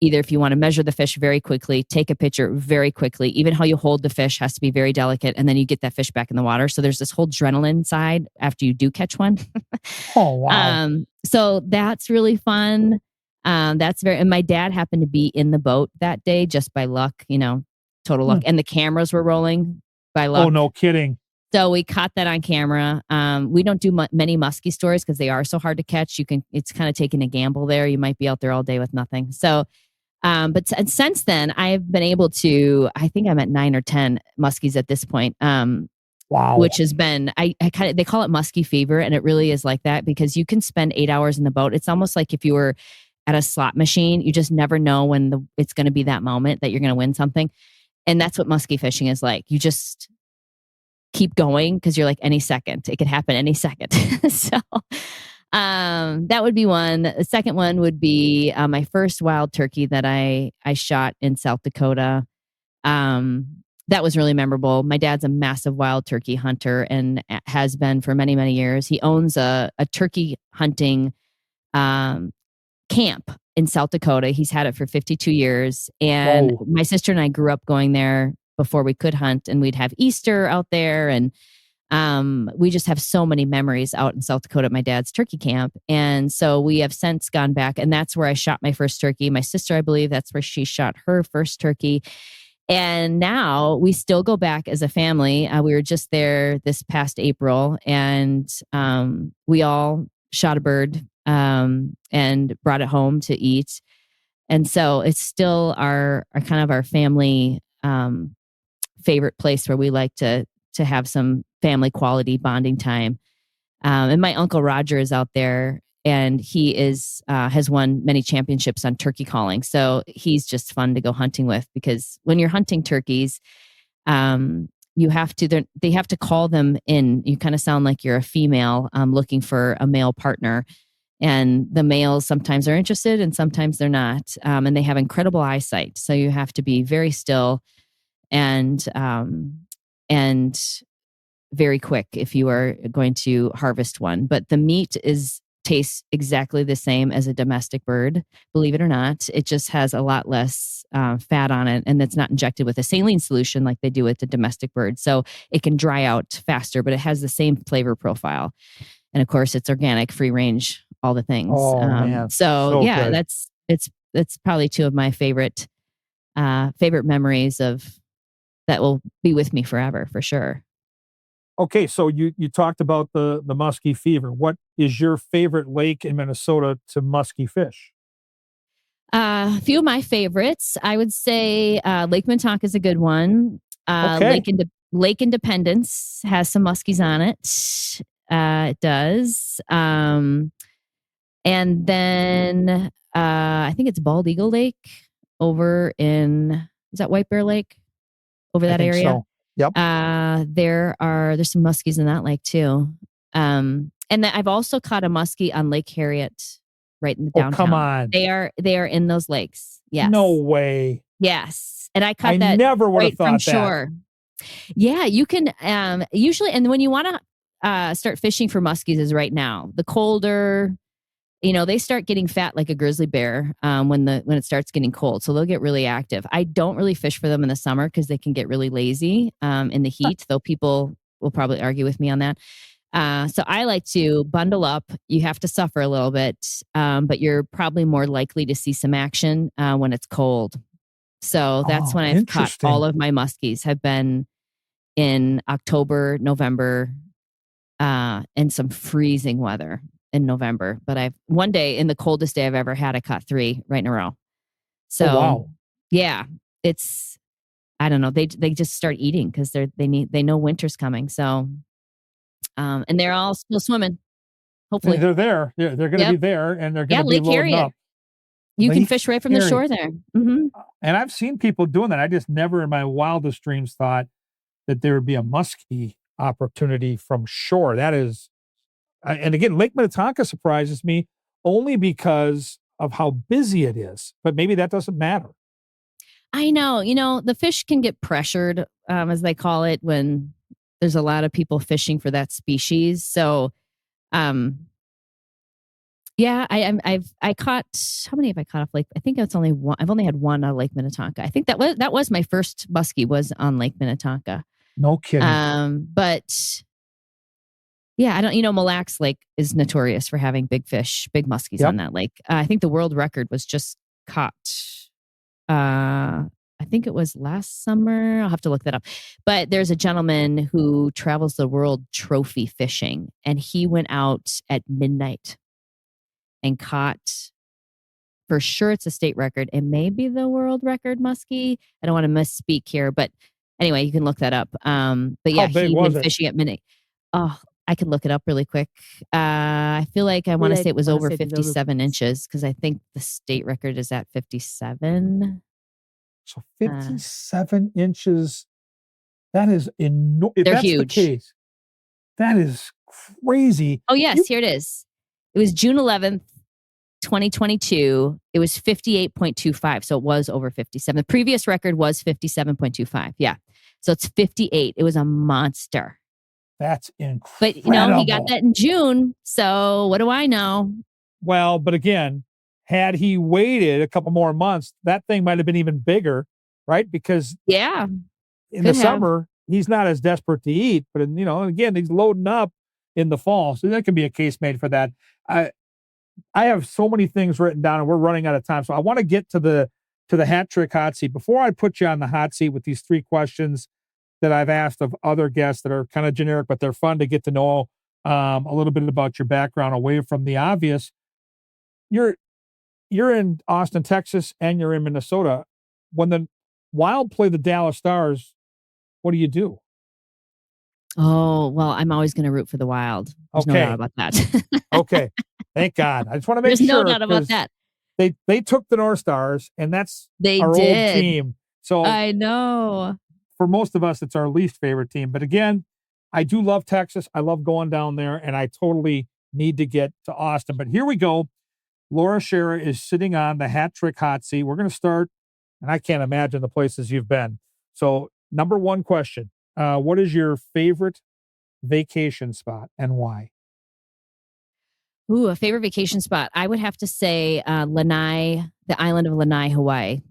either, if you want to measure the fish very quickly, take a picture very quickly, even how you hold the fish has to be very delicate, and then you get that fish back in the water. So there's this whole adrenaline side after you do catch one. Oh, wow. So that's really fun. That's very, and my dad happened to be in the boat that day just by luck, total luck. And the cameras were rolling by luck. Oh, no kidding. So we caught that on camera. We don't do many muskie stories because they are so hard to catch. It's kind of taking a gamble there. You might be out there all day with nothing. So, but since then I've been able to, I think I'm at 9 or 10 muskies at this point. Wow. Which has been, they call it muskie fever. And it really is like that because you can spend 8 hours in the boat. It's almost like if you were at a slot machine, you just never know when it's going to be that moment that you're going to win something. And that's what muskie fishing is like. You just keep going because you're like any second. It could happen any second. So that would be one. The second one would be my first wild turkey that I shot in South Dakota. That was really memorable. My dad's a massive wild turkey hunter and has been for many, many years. He owns a turkey hunting camp in South Dakota. He's had it for 52 years. And my sister and I grew up going there before we could hunt, and we'd have Easter out there. And we just have so many memories out in South Dakota at my dad's turkey camp. And so we have since gone back, and that's where I shot my first turkey. My sister, I believe that's where she shot her first turkey. And now we still go back as a family. We were just there this past April, and we all shot a bird and brought it home to eat. And so it's still our kind of our family favorite place where we like to have some family quality bonding time. And my uncle Roger is out there, and he has won many championships on turkey calling. So he's just fun to go hunting with because when you're hunting turkeys, they have to call them in. You kind of sound like you're a female looking for a male partner. And the males sometimes are interested and sometimes they're not. And they have incredible eyesight. So you have to be very still and very quick if you are going to harvest one. But the meat tastes exactly the same as a domestic bird, believe it or not. It just has a lot less fat on it, and it's not injected with a saline solution like they do with the domestic bird. So it can dry out faster, but it has the same flavor profile. And of course, it's organic, free range, all the things. Oh, man. So yeah, good. that's probably two of my favorite memories of that will be with me forever for sure. Okay, so you talked about the muskie fever. What is your favorite lake in Minnesota to muskie fish? A few of my favorites, I would say Lake Minnetonka is a good one. Okay. Lake Independence has some muskies on it. It does. And then I think it's Bald Eagle Lake over is that White Bear Lake over that area? So. Yep. There's some muskies in that lake too. And then I've also caught a muskie on Lake Harriet right in the downtown. Oh, come on. They are in those lakes. Yes. No way. Yes. And I caught that. I never would have right from thought that. shore. Yeah, you can usually, and when you want to start fishing for muskies is right now. The colder, they start getting fat like a grizzly bear when it starts getting cold. So they'll get really active. I don't really fish for them in the summer because they can get really lazy in the heat, though people will probably argue with me on that. So I like to bundle up. You have to suffer a little bit, but you're probably more likely to see some action when it's cold. So that's when I've caught all of my muskies have been in October, November, and some freezing weather in November. But one day in the coldest day I've ever had, I caught 3 right in a row. So wow. Yeah, I don't know. They just start eating because they know winter's coming. So, and they're all still swimming. Hopefully they're there. They're going to be there, and they're going to be loading up. You can fish right from the shore there. Mm-hmm. And I've seen people doing that. I just never in my wildest dreams thought that there would be a muskie opportunity from shore. That is, and again, Lake Minnetonka surprises me only because of how busy it is, but maybe that doesn't matter. I know, the fish can get pressured, as they call it, when there's a lot of people fishing for that species. So, yeah, I caught, how many have I caught off Lake? I think it's only one. I've only had one on Lake Minnetonka. I think that was my first muskie was on Lake Minnetonka. No kidding. But Yeah, I don't. Mille Lacs Lake is notorious for having big fish, big muskies on that lake. I think the world record was just caught. I think it was last summer. I'll have to look that up. But there's a gentleman who travels the world trophy fishing, and he went out at midnight and caught. For sure, it's a state record. It may be the world record muskie. I don't want to misspeak here, but anyway, you can look that up. But yeah, he went fishing at midnight. Oh, I can look it up really quick. I feel like I want to say it was over 57 inches because I think the state record is at 57. So 57 inches. That is enormous. If that's huge. The case, that is crazy. Oh, yes. Here it is. It was June 11th. 2022, it was 58.25. So it was over 57. The previous record was 57.25. Yeah. So it's 58. It was a monster. That's incredible. But, he got that in June. So what do I know? Well, but again, had he waited a couple more months, that thing might have been even bigger, right? Because in the summer, he's not as desperate to eat. But, again, he's loading up in the fall. So that could be a case made for that. I have so many things written down and we're running out of time. So I want to get to the hat trick hot seat. Before I put you on the hot seat with these 3 questions that I've asked of other guests that are kind of generic, but they're fun to get to know a little bit about your background away from the obvious. You're in Austin, Texas, and you're in Minnesota. When the Wild play the Dallas Stars, what do you do? Oh, well, I'm always going to root for the Wild. There's no doubt about that. Okay. Thank God. I just want to make sure. There's no doubt about that. They took the North Stars, and that's our old team. So I know. For most of us, it's our least favorite team. But again, I do love Texas. I love going down there, and I totally need to get to Austin. But here we go. Laura Schara is sitting on the hat trick hot seat. We're going to start, and I can't imagine the places you've been. So number 1 question, what is your favorite vacation spot and why? Ooh, a favorite vacation spot. I would have to say Lanai, the island of Lanai, Hawaii.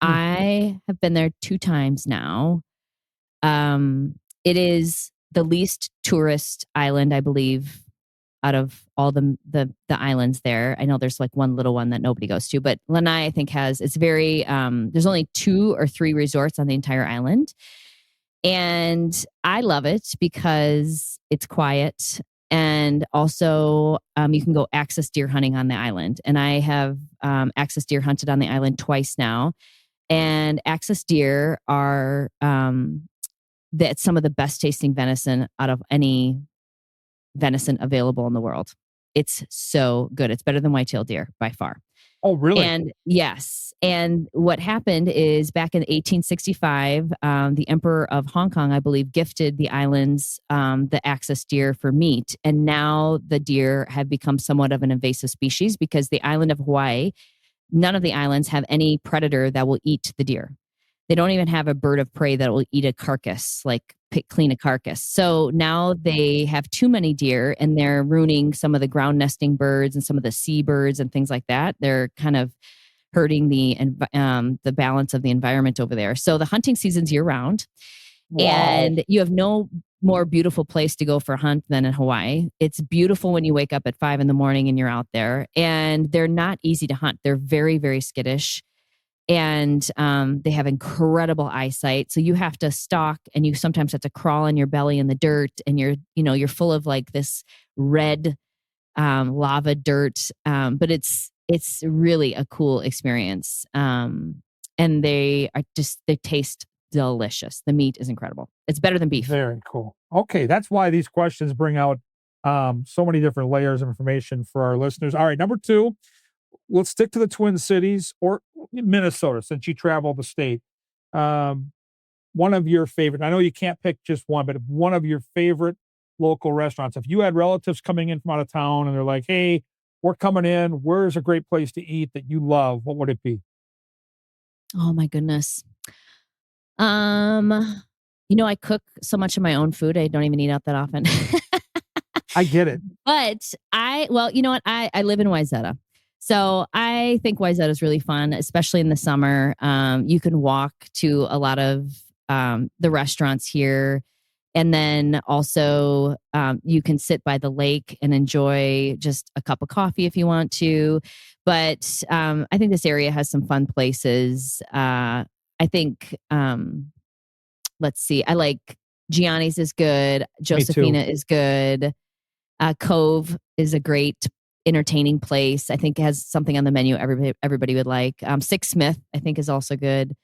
I have been there 2 times now. It is the least tourist island, I believe, out of all the islands there. I know there's like one little one that nobody goes to, but Lanai, I think, it's very, there's only 2 or 3 resorts on the entire island. And I love it because it's quiet. And also, you can go access deer hunting on the island. And I have access deer hunted on the island twice now. And access deer are that's some of the best tasting venison out of any venison available in the world. It's so good. It's better than whitetail deer by far. Oh, really? And yes. And what happened is back in 1865, the Emperor of Hong Kong, I believe, gifted the islands the axis deer for meat. And now the deer have become somewhat of an invasive species because the island of Hawaii, none of the islands have any predator that will eat the deer. They don't even have a bird of prey that will eat a carcass, like clean a carcass. So now they have too many deer and they're ruining some of the ground nesting birds and some of the seabirds and things like that. They're kind of hurting the balance of the environment over there. So the hunting season's year round. Wow. And you have no more beautiful place to go for a hunt than in Hawaii. It's beautiful when you wake up at 5 a.m. and you're out there, and they're not easy to hunt. They're very, very skittish. And they have incredible eyesight. So you have to stalk, and you sometimes have to crawl on your belly in the dirt, and you're full of like this red lava dirt. But it's really a cool experience. And they taste delicious. The meat is incredible. It's better than beef. Very cool. Okay, that's why these questions bring out so many different layers of information for our listeners. All right, number 2. Let's stick to the Twin Cities or Minnesota, since you travel the state. One of your favorite, I know you can't pick just one, but one of your favorite local restaurants. If you had relatives coming in from out of town and they're like, hey, we're coming in, where's a great place to eat that you love? What would it be? Oh my goodness. I cook so much of my own food. I don't even eat out that often. I get it. But I live in Wayzata. So I think Wayzata is really fun, especially in the summer. You can walk to a lot of the restaurants here And then also you can sit by the lake and enjoy just a cup of coffee if you want to. But I think this area has some fun places. I think, let's see, I like Gianni's is good. Josephina is good. Cove is a great entertaining place. I think it has something on the menu everybody would like. Six Smith, I think, is also good.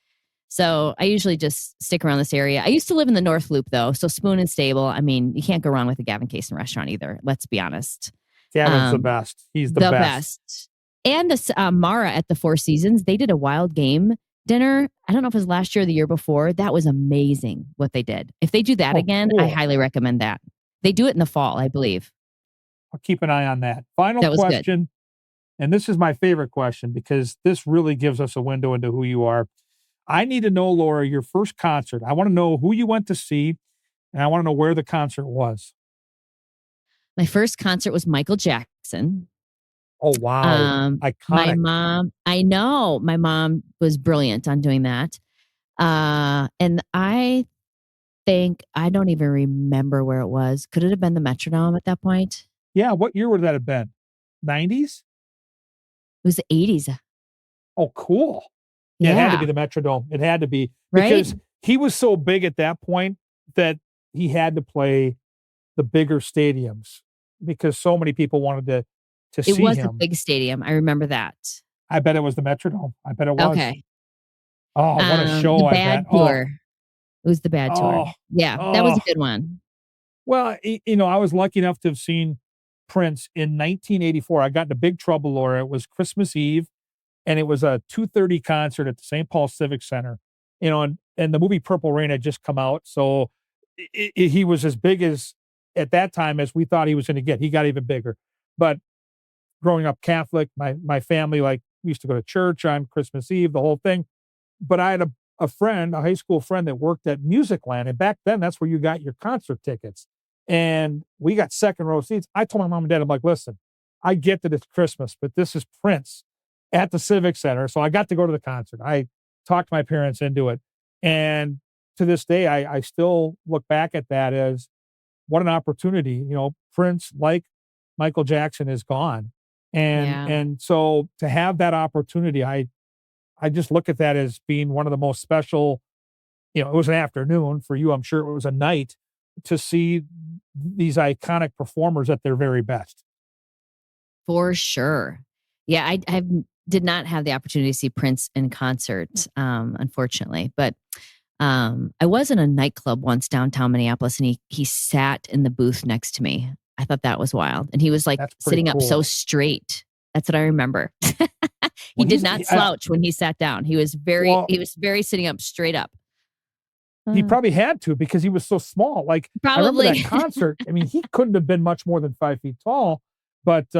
So I usually just stick around this area. I used to live in the North Loop, though. So Spoon and Stable, I mean, you can't go wrong with a Gavin Kaysen restaurant either. Let's be honest. Gavin's the best. He's the best. And Mara at the Four Seasons, they did a wild game dinner. I don't know if it was last year or the year before. That was amazing what they did. If they do that again, cool. I highly recommend that. They do it in the fall, I believe. I'll keep an eye on that. Final question. Good. And this is my favorite question because this really gives us a window into who you are. I need to know, Laura, your first concert. I want to know who you went to see, and I want to know where the concert was. My first concert was Michael Jackson. Oh, wow. Iconic. My mom was brilliant on doing that. And I think, I don't even remember where it was. Could it have been the Metrodome at that point? Yeah. What year would that have been? 90s? It was the 80s. Oh, cool. Yeah. It had to be the Metrodome. It had to be. Because he was so big at that point that he had to play the bigger stadiums because so many people wanted to see him. It was a big stadium. I remember that. I bet it was the Metrodome. I bet it was. Okay. Oh, what a show. The Bad Tour. It was the Bad Tour. Yeah, that was a good one. Well, I was lucky enough to have seen Prince in 1984. I got into big trouble, Laura. It was Christmas Eve, and it was a 2:30 concert at the St. Paul Civic Center. And the movie Purple Rain had just come out, so he was as big as at that time as we thought he was going to get. He got even bigger. But growing up Catholic, my family, like, we used to go to church on Christmas Eve, the whole thing. But I had a friend, a high school friend that worked at Musicland. And back then, that's where you got your concert tickets. And we got second row seats. I told my mom and dad, I'm like, listen, I get that it's Christmas, but this is Prince at the Civic Center. So I got to go to the concert. I talked my parents into it. And to this day, I still look back at that as what an opportunity. Prince, like Michael Jackson, is gone. And so to have that opportunity, I just look at that as being one of the most special, it was an afternoon for you. I'm sure it was a night to see these iconic performers at their very best. For sure. Yeah. I did not have the opportunity to see Prince in concert, unfortunately, but I was in a nightclub once downtown Minneapolis, and he sat in the booth next to me. I thought that was wild. And he was like sitting up so straight. That's what I remember. He did not slouch when he sat down. He was very sitting up straight up. He probably had to because he was so small. Like, probably. I remember that concert. I mean, he couldn't have been much more than 5 feet tall, but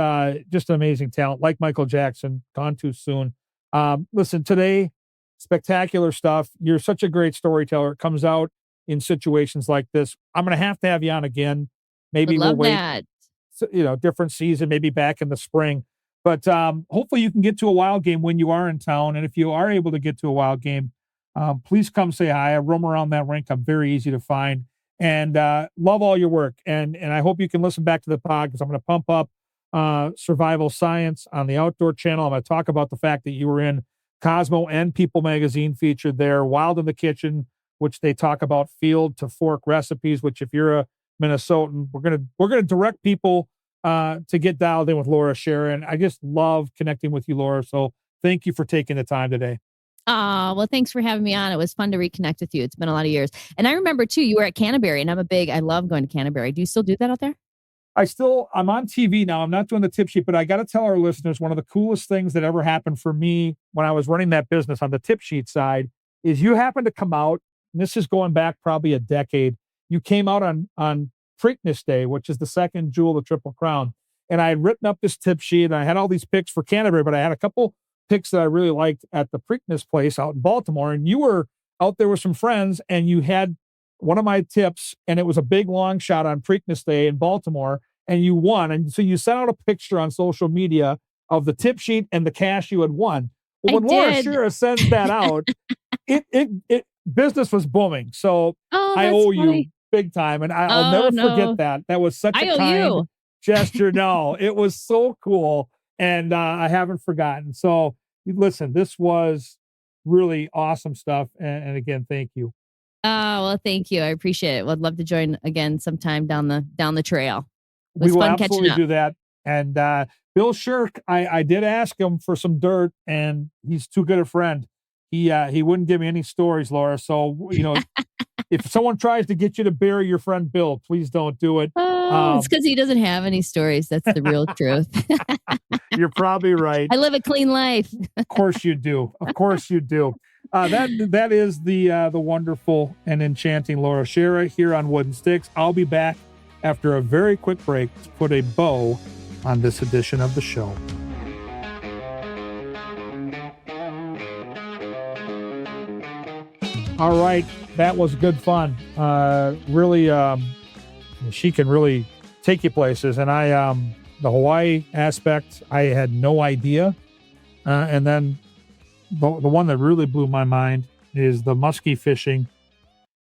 just an amazing talent, like Michael Jackson, gone too soon. Listen, today, spectacular stuff. You're such a great storyteller. It comes out in situations like this. I'm going to have you on again. Maybe we'll wait. That. So, different season, maybe back in the spring. But hopefully you can get to a Wild game when you are in town. And if you are able to get to a Wild game, please come say hi. I roam around that rink. I'm very easy to find. And love all your work. And I hope you can listen back to the pod because I'm going to pump up Survival Science on the Outdoor Channel. I'm going to talk about the fact that you were in Cosmo and People Magazine featured there. Wild in the Kitchen, which they talk about field to fork recipes, which if you're a Minnesotan, we're gonna direct people to get dialed in with Laura Schara. And I just love connecting with you, Laura. So thank you for taking the time today. Well, thanks for having me on. It was fun to reconnect with you. It's been a lot of years. And I remember too, you were at Canterbury, and I love going to Canterbury. Do you still do that out there? I'm on TV now. I'm not doing the tip sheet, but I got to tell our listeners, one of the coolest things that ever happened for me when I was running that business on the tip sheet side is you happened to come out, and this is going back probably a decade. You came out on Preakness Day, which is the second jewel of the Triple Crown. And I had written up this tip sheet, and I had all these picks for Canterbury, but I had a couple picks that I really liked at the Preakness place out in Baltimore. And you were out there with some friends, and you had one of my tips, and it was a big long shot on Preakness Day in Baltimore, and you won. And so you sent out a picture on social media of the tip sheet and the cash you had won. Well, when Laura Schara sends that out, it business was booming. So I owe you big time. And I'll Oh, never no. forget that. That was such I a owe kind you. gesture. No, it was so cool. And I haven't forgotten. So listen, this was really awesome stuff. And again, thank you. Oh, well, thank you. I appreciate it. Would love to join again sometime down the trail. It We was will fun catching absolutely up. do that. And Bill Shirk, I did ask him for some dirt, and he's too good a friend. He wouldn't give me any stories, Laura. So if someone tries to get you to bury your friend Bill, please don't do it. Oh, it's because he doesn't have any stories. That's the real truth. You're probably right. I live a clean life. Of course you do. Of course you do. That is the wonderful and enchanting Laura Schara here on Wooden Sticks. I'll be back after a very quick break to put a bow on this edition of the show. All right, that was good fun. Really, she can really take you places, and the Hawaii aspect, I had no idea. And then the one that really blew my mind is the muskie fishing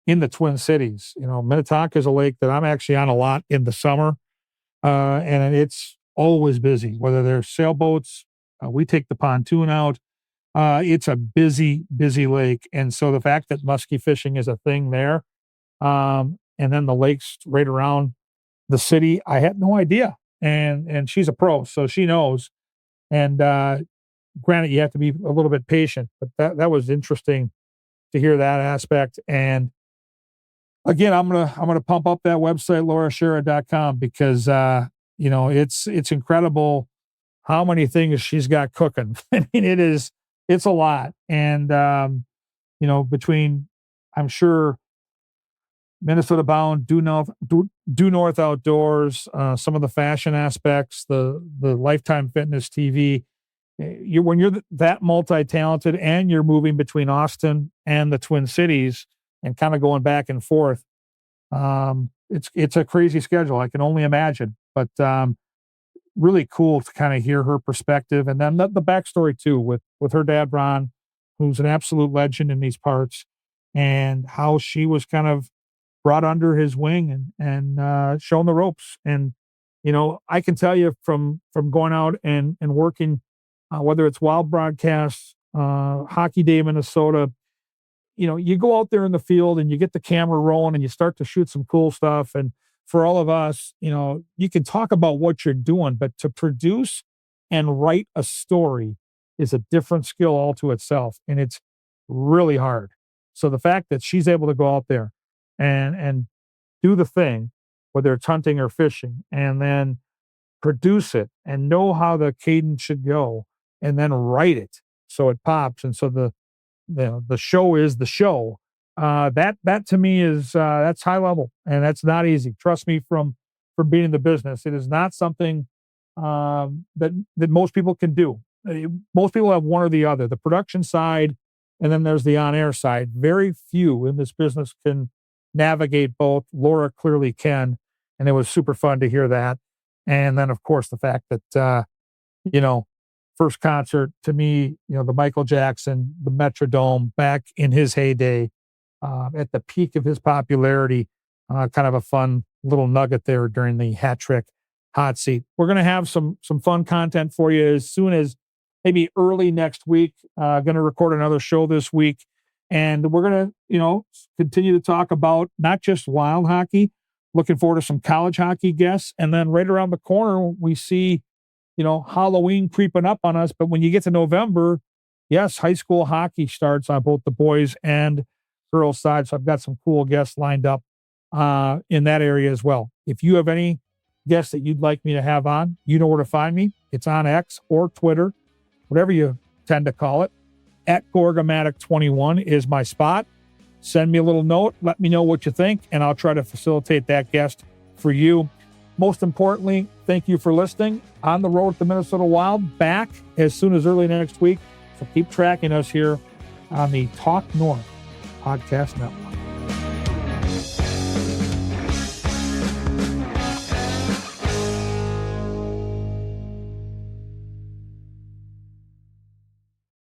in the Twin Cities. Minnetonka is a lake that I'm actually on a lot in the summer, and it's always busy, whether there's sailboats, we take the pontoon out. It's a busy, busy lake. And so the fact that muskie fishing is a thing there, and then the lakes right around the city, I had no idea. And she's a pro, so she knows. And granted, you have to be a little bit patient, but that was interesting to hear that aspect. And again, I'm gonna pump up that website, lauraschara.com, because it's incredible how many things she's got cooking. I mean, it's a lot. And between, I'm sure, Minnesota Bound, Due North Outdoors, some of the fashion aspects, the Lifetime Fitness TV. When you're that multi-talented and you're moving between Austin and the Twin Cities and kind of going back and forth, it's a crazy schedule. I can only imagine, but really cool to kind of hear her perspective, and then the backstory too with her dad Ron, who's an absolute legend in these parts, and how she was kind of brought under his wing and shown the ropes. And I can tell you from going out and working, whether it's Wild Broadcasts, Hockey Day Minnesota, you go out there in the field and you get the camera rolling and you start to shoot some cool stuff. And for all of us, you can talk about what you're doing, but to produce and write a story is a different skill all to itself. And it's really hard. So the fact that she's able to go out there and do the thing, whether it's hunting or fishing, and then produce it and know how the cadence should go, and then write it so it pops. And so the show is the show. That to me is that's high level, and that's not easy. Trust me, from being in the business, it is not something that most people can do. Most people have one or the other, the production side, and then there's the on-air side. Very few in this business can navigate both. Laura clearly can, and it was super fun to hear that. And then, of course, the fact that first concert to me, the Michael Jackson, the Metrodome, back in his heyday, at the peak of his popularity, kind of a fun little nugget there during the hat trick hot seat. We're going to have some fun content for you as soon as maybe early next week. Going to record another show this week, and we're going to, continue to talk about not just wild hockey. Looking forward to some college hockey guests, and then right around the corner we see, Halloween creeping up on us. But when you get to November, yes, high school hockey starts on both the boys and girls side. So I've got some cool guests lined up in that area as well. If you have any guests that you'd like me to have on, you know where to find me. It's on X or Twitter, whatever you tend to call it. At Gorgomatic21 is my spot. Send me a little note. Let me know what you think, and I'll try to facilitate that guest for you. Most importantly, thank you for listening. On the road to Minnesota Wild, back as soon as early next week. So keep tracking us here on the Talk North Podcast Network.